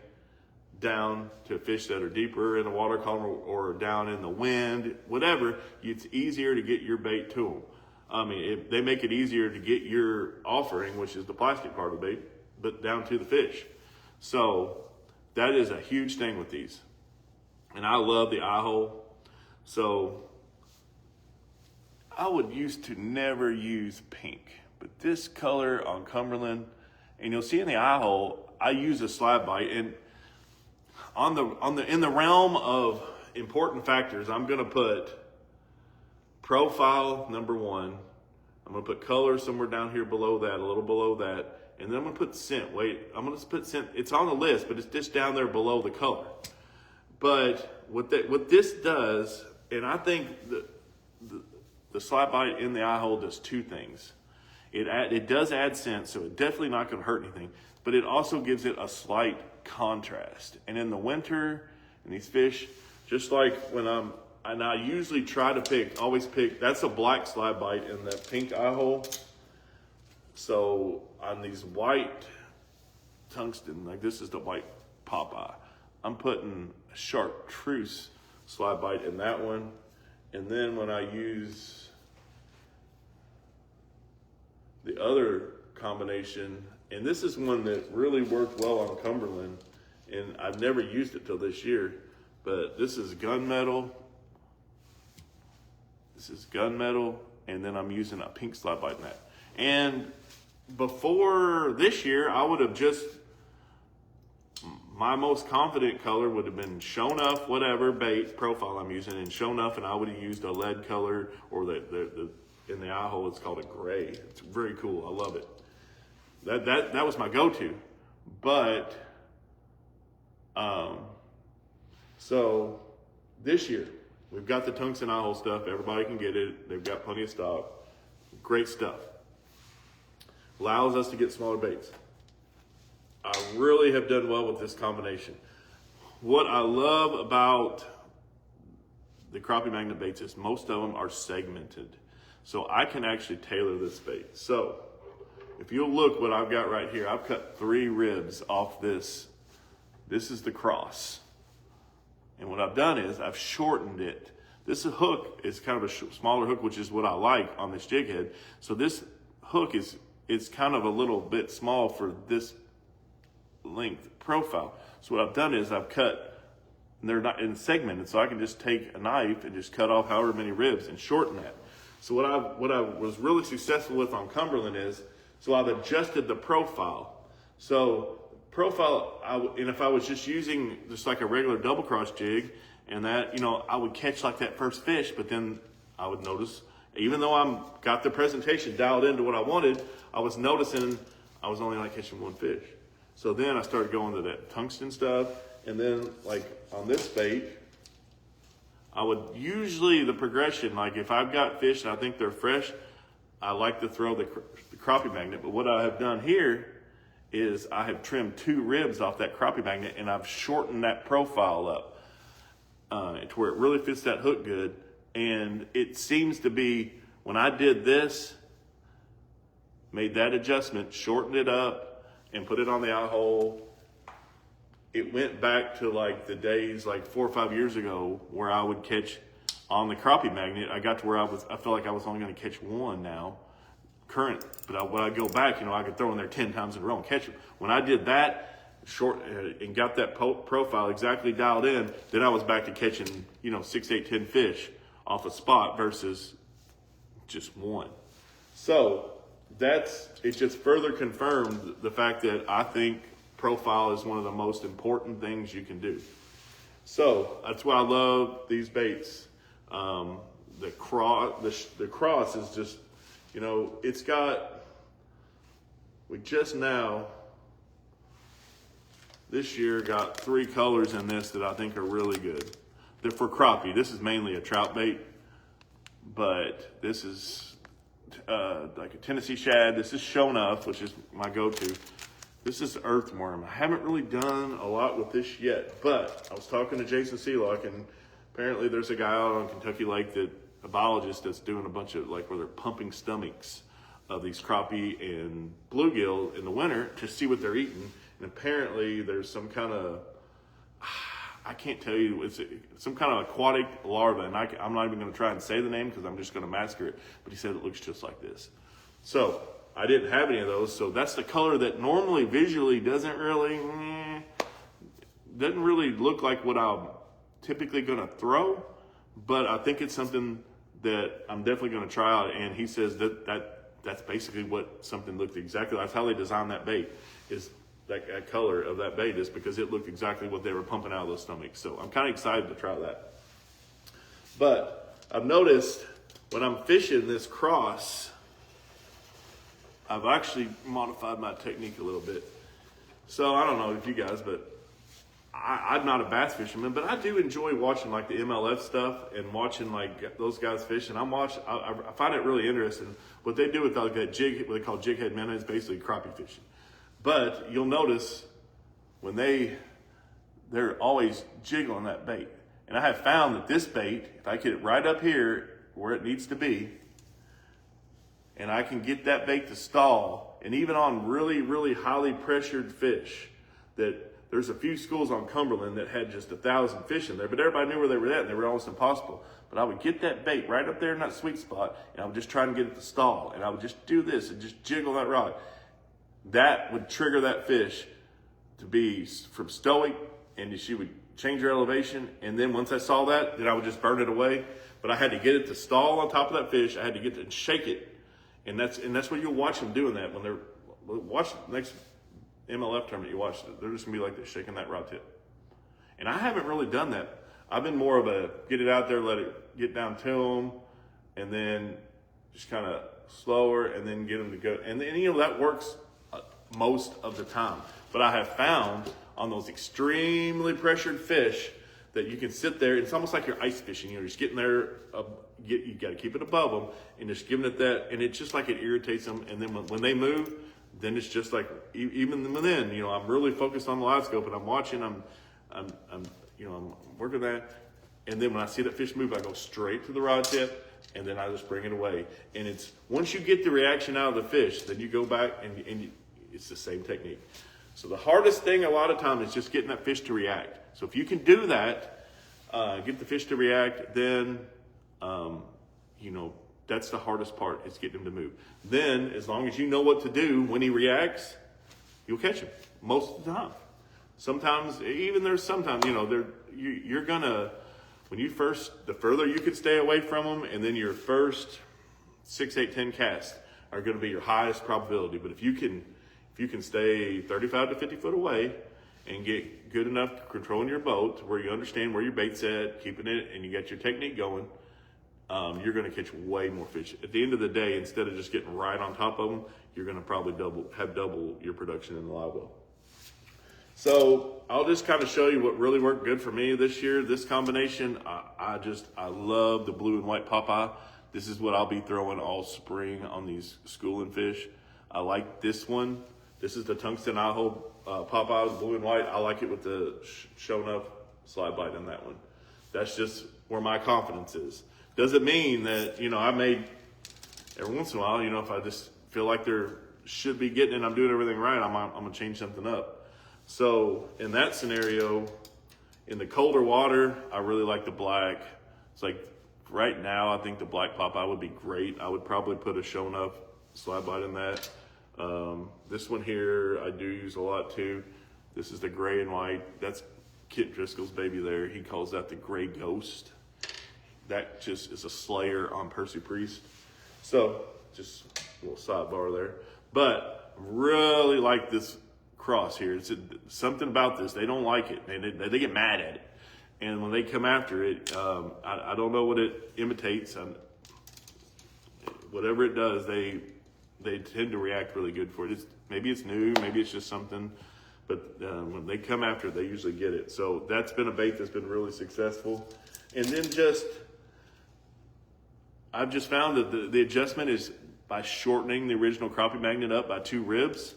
down to fish that are deeper in the water column or down in the wind, whatever. It's easier to get your bait to them. I mean, they make it easier to get your offering, which is the plastic part of the bait, but down to the fish. So that is a huge thing with these. And I love the eye hole. So I would used to never use pink, but this color on Cumberland, and you'll see in the eye hole, I use a slide bite. And in the realm of important factors, I'm gonna put profile number one. I'm gonna put color somewhere down here below that, a little below that, and then I'm gonna put scent. I'm gonna put scent. It's on the list, but it's just down there below the color. But what this does, and I think the slide bite in the eye hole does two things. It does add scent, so it's definitely not gonna hurt anything, but it also gives it a slight contrast. And in the winter, and these fish, just like when I usually try to always pick, that's a black slide bite in the pink eye hole. So on these white tungsten, like this is the white Popeye, I'm putting a chartreuse slide bite in that one. And then when I use the other combination, and this is one that really worked well on Cumberland, and I've never used it till this year, but this is gunmetal. This is gunmetal, and then I'm using a pink slide bite in that. And before this year, I would have my most confident color would have been Show Enough, whatever bait profile I'm using, and Show Enough, and I would have used a lead color, or in the eye hole, it's called a gray. It's very cool. I love it. That was my go-to. But so this year we've got the tungsten eye hole stuff. Everybody can get it. They've got plenty of stock. Great stuff. Allows us to get smaller baits. I really have done well with this combination. What I love about the crappie magnet baits is most of them are segmented. So I can actually tailor this bait. So if you'll look what I've got right here, I've cut 3 ribs off this. This is the cross. And what I've done is I've shortened it. This hook is kind of a smaller hook, which is what I like on this jig head. So this hook is kind of a little bit small for this length profile. So what I've done is I've cut, and they're not in segmented, so I can just take a knife and just cut off however many ribs and shorten that. So what I was really successful with on Cumberland is, so I've adjusted the profile. So profile, and if I was just using just like a regular double cross jig, and that, I would catch like that first fish, but then I would notice, even though got the presentation dialed into what I wanted, I was noticing I was only like catching 1 fish. So then I started going to that tungsten stuff, and then like on this bait, I would usually, the progression, like if I've got fish and I think they're fresh, I like to throw the crappie magnet. But what I have done here is I have trimmed 2 ribs off that crappie magnet, and I've shortened that profile up to where it really fits that hook good. And it seems to be, when I did this, made that adjustment, shortened it up, and put it on the eye hole, it went back to like the days like 4 or 5 years ago where I would catch on the crappie magnet. I got to where I felt like I was only going to catch 1 now, current. But when I go back, I could throw in there 10 times in a row and catch them. When I did that short and got that profile exactly dialed in, then I was back to catching 6, 8, 10 fish off a spot versus just 1. So it just further confirmed the fact that I think profile is one of the most important things you can do. So that's why I love these baits. The cross is just, it's got, we just now, this year got 3 colors in this that I think are really good. They're for crappie. This is mainly a trout bait, but this is like a Tennessee shad. This is Show Enough, which is my go-to. This is earthworm. I haven't really done a lot with this yet, but I was talking to Jason Seelock, and Apparently there's a guy out on Kentucky Lake, a biologist, that's doing a bunch of, like, where they're pumping stomachs of these crappie and bluegill in the winter to see what they're eating. And apparently there's some kind of, I can't tell you, it's some kind of aquatic larva, and I'm not even going to try and say the name because I'm just going to massacre it, but he said it looks just like this. So I didn't have any of those, so that's the color that normally visually doesn't really look like what I'm typically going to throw, but I think it's something that I'm definitely going to try out. And he says that's basically what something looked exactly. That's how they designed that bait, is that color of that bait, is because it looked exactly what they were pumping out of those stomachs. So I'm kind of excited to try that. But I've noticed when I'm fishing this cross, I've actually modified my technique a little bit. So I don't know if you guys, but I'm not a bass fisherman, but I do enjoy watching like the MLF stuff and watching like those guys fish. And I find it really interesting what they do with like that jig, what they call jig head minnow, is basically crappie fishing. But you'll notice when they're always jiggling that bait. And I have found that this bait, if I get it right up here where it needs to be, and I can get that bait to stall, and even on really, really highly pressured fish, that there's a few schools on Cumberland that had just 1,000 fish in there, but everybody knew where they were at, and they were almost impossible. But I would get that bait right up there in that sweet spot, and I would just try and get it to stall, and I would just do this and just jiggle that rod. That would trigger that fish to be from stoic, and she would change her elevation. And then once I saw that, then I would just burn it away. But I had to get it to stall on top of that fish. I had to get it and shake it, and that's what you'll watch them doing that when they're watch the next MLF tournament. You watch it, they're just gonna be like this, shaking that rod tip. And I haven't really done that. I've been more of a get it out there, let it get down to them, and then just kind of slower, and then get them to go. And then, you know, that works most of the time. But I have found on those extremely pressured fish that you can sit there. It's almost like you're ice fishing. You're just getting there. You got to keep it above them and just giving it that. And it's just like it irritates them. And then when they move, then it's just like, even then, you know, I'm really focused on the live scope and I'm watching. I'm working that. And then when I see that fish move, I go straight to the rod tip, and then I just bring it away. And it's once you get the reaction out of the fish, then you go back and it's the same technique. So the hardest thing a lot of times is just getting that fish to react. So if you can do that, get the fish to react, then, that's the hardest part, is getting him to move. Then, as long as you know what to do when he reacts, you'll catch him most of the time. Sometimes, you're gonna, the further you can stay away from them, and then your first 6, 8, 10 casts are gonna be your highest probability. But if you can stay 35 to 50 foot away and get good enough controlling your boat where you understand where your bait's at, keeping it, and you got your technique going, you're going to catch way more fish. At the end of the day, instead of just getting right on top of them, you're going to probably have double your production in the live well. So I'll just kind of show you what really worked good for me this year. This combination, I love the blue and white Popeye. This is what I'll be throwing all spring on these schooling fish. I like this one. This is the tungsten Idaho Popeye, blue and white. I like it with the show enough slide bite in that one. That's just where my confidence is. Doesn't mean that, I made every once in a while, if I just feel like there should be getting it and I'm doing everything right, I'm going to change something up. So in that scenario, in the colder water, I really like the black. It's like right now, I think the black Popeye would be great. I would probably put a show enough slide bite in that. This one here, I do use a lot too. This is the gray and white. That's Kit Driscoll's baby there. He calls that the gray ghost. That just is a slayer on Percy Priest. So just a little sidebar there. But really like this cross here. It's something about this. They don't like it. They get mad at it. And when they come after it, I don't know what it imitates. Whatever it does, they tend to react really good for it. Maybe it's new, maybe it's just something, but when they come after it, they usually get it. So that's been a bait that's been really successful. And then I've just found that the adjustment is by shortening the original crappie magnet up by 2 ribs,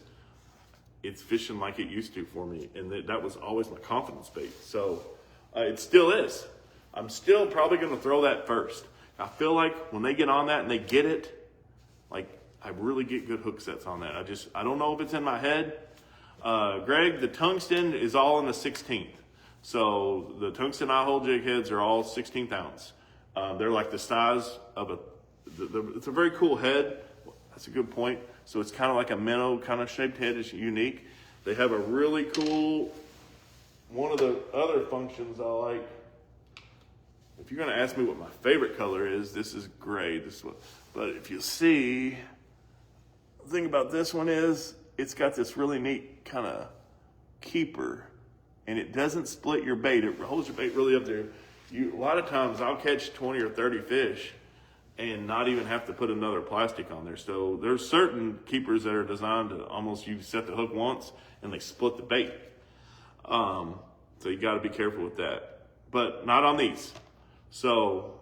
it's fishing like it used to for me. And that was always my confidence bait. So it still is. I'm still probably going to throw that first. I feel like when they get on that and they get it, like I really get good hook sets on that. I don't know if it's in my head. Greg, the tungsten is all in the 16th. So the tungsten eye-hole jig heads are all 16th ounce. They're like the size of it's a very cool head. That's a good point. So it's kind of like a minnow kind of shaped head. It's unique. They have a really cool, one of the other functions I like, if you're going to ask me what my favorite color is, this is gray. But if you see, the thing about this one is it's got this really neat kind of keeper, and it doesn't split your bait. It holds your bait really up there. A lot of times I'll catch 20 or 30 fish and not even have to put another plastic on there. So there's certain keepers that are designed to almost, you set the hook once and they split the bait. So you got to be careful with that, but not on these. So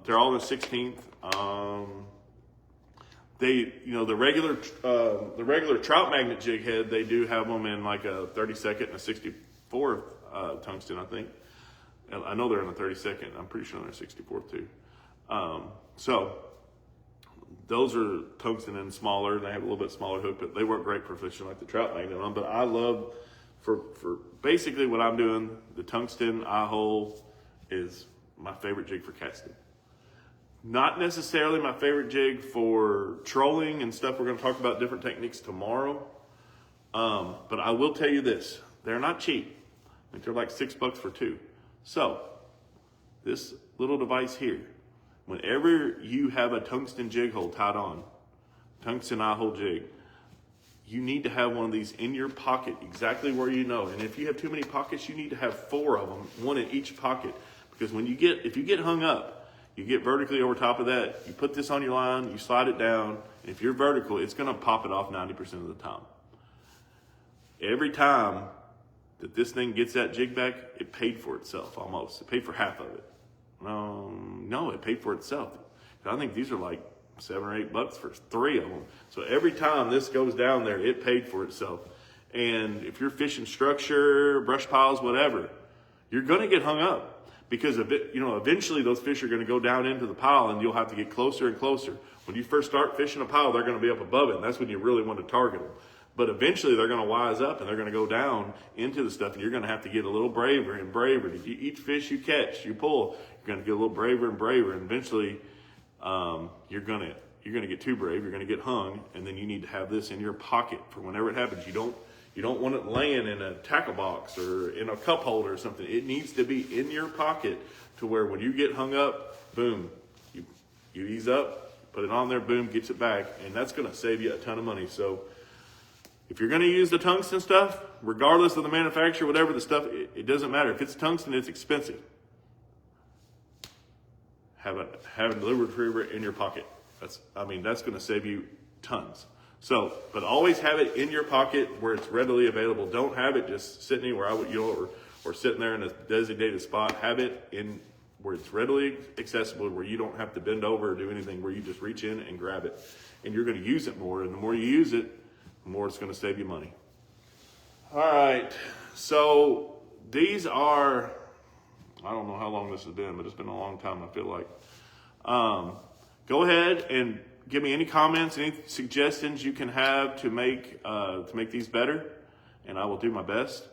they're all in the 16th. The regular trout magnet jig head, they do have them in like a 32nd and a 64th tungsten, I think. I know they're in the 32nd. I'm pretty sure they're in the 64th too. So those are tungsten and smaller. They have a little bit smaller hook, but they work great for fishing like the trout magnet on. But I love for basically what I'm doing, the tungsten eye hole is my favorite jig for casting. Not necessarily my favorite jig for trolling and stuff. We're going to talk about different techniques tomorrow. But I will tell you this, they're not cheap. I think they're like $6 for two. So this little device here, whenever you have a tungsten jig hole tied on, tungsten eye hole jig, you need to have one of these in your pocket, exactly where you know. And if you have too many pockets, you need to have 4 of them, one in each pocket. Because if you get hung up, you get vertically over top of that, you put this on your line, you slide it down, and if you're vertical, it's gonna pop it off 90% of the time. Every time that this thing gets that jig back, it paid for itself almost. It paid for half of it. No, it paid for itself. I think these are like $7 or $8 for 3 of them. So every time this goes down there, it paid for itself. And if you're fishing structure, brush piles, whatever, you're gonna get hung up. Because eventually those fish are going to go down into the pile and you'll have to get closer and closer. When you first start fishing a pile, they're going to be up above it, and that's when you really want to target them. But eventually they're going to wise up and they're going to go down into the stuff, and you're going to have to get a little braver and braver. Each fish you catch, you pull, you're going to get a little braver and braver, and eventually you're going to get too brave. You're going to get hung, and then you need to have this in your pocket for whenever it happens. You don't want it laying in a tackle box or in a cup holder or something. It needs to be in your pocket to where when you get hung up, boom, you ease up, put it on there, boom, gets it back, and that's going to save you a ton of money. So if you're going to use the tungsten stuff, regardless of the manufacturer, whatever the stuff, it doesn't matter. If it's tungsten, it's expensive. Have a delivery retriever in your pocket. That's going to save you tons. So, but always have it in your pocket where it's readily available. Don't have it just sitting anywhere or sitting there in a designated spot. Have it in where it's readily accessible, where you don't have to bend over or do anything, where you just reach in and grab it. And you're going to use it more. And the more you use it, the more it's going to save you money. All right. So these are, I don't know how long this has been, but it's been a long time, I feel like. Go ahead and give me any comments, any suggestions you can have to make these better, and I will do my best.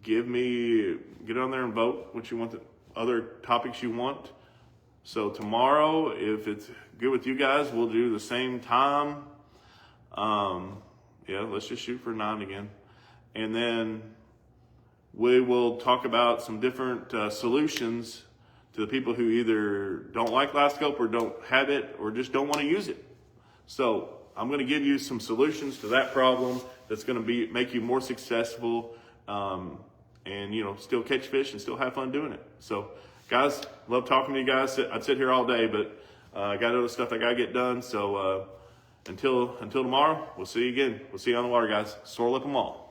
Get on there and vote what you want, the other topics you want. So tomorrow, if it's good with you guys, we'll do the same time. Let's just shoot for 9 again. And then we will talk about some different solutions to the people who either don't like Last Scope or don't have it or just don't want to use it. So I'm going to give you some solutions to that problem that's going to make you more successful and still catch fish and still have fun doing it. So guys, love talking to you guys. I'd sit here all day, but I got other stuff I got to get done. So until tomorrow, we'll see you again. We'll see you on the water, guys. Sore lip them all.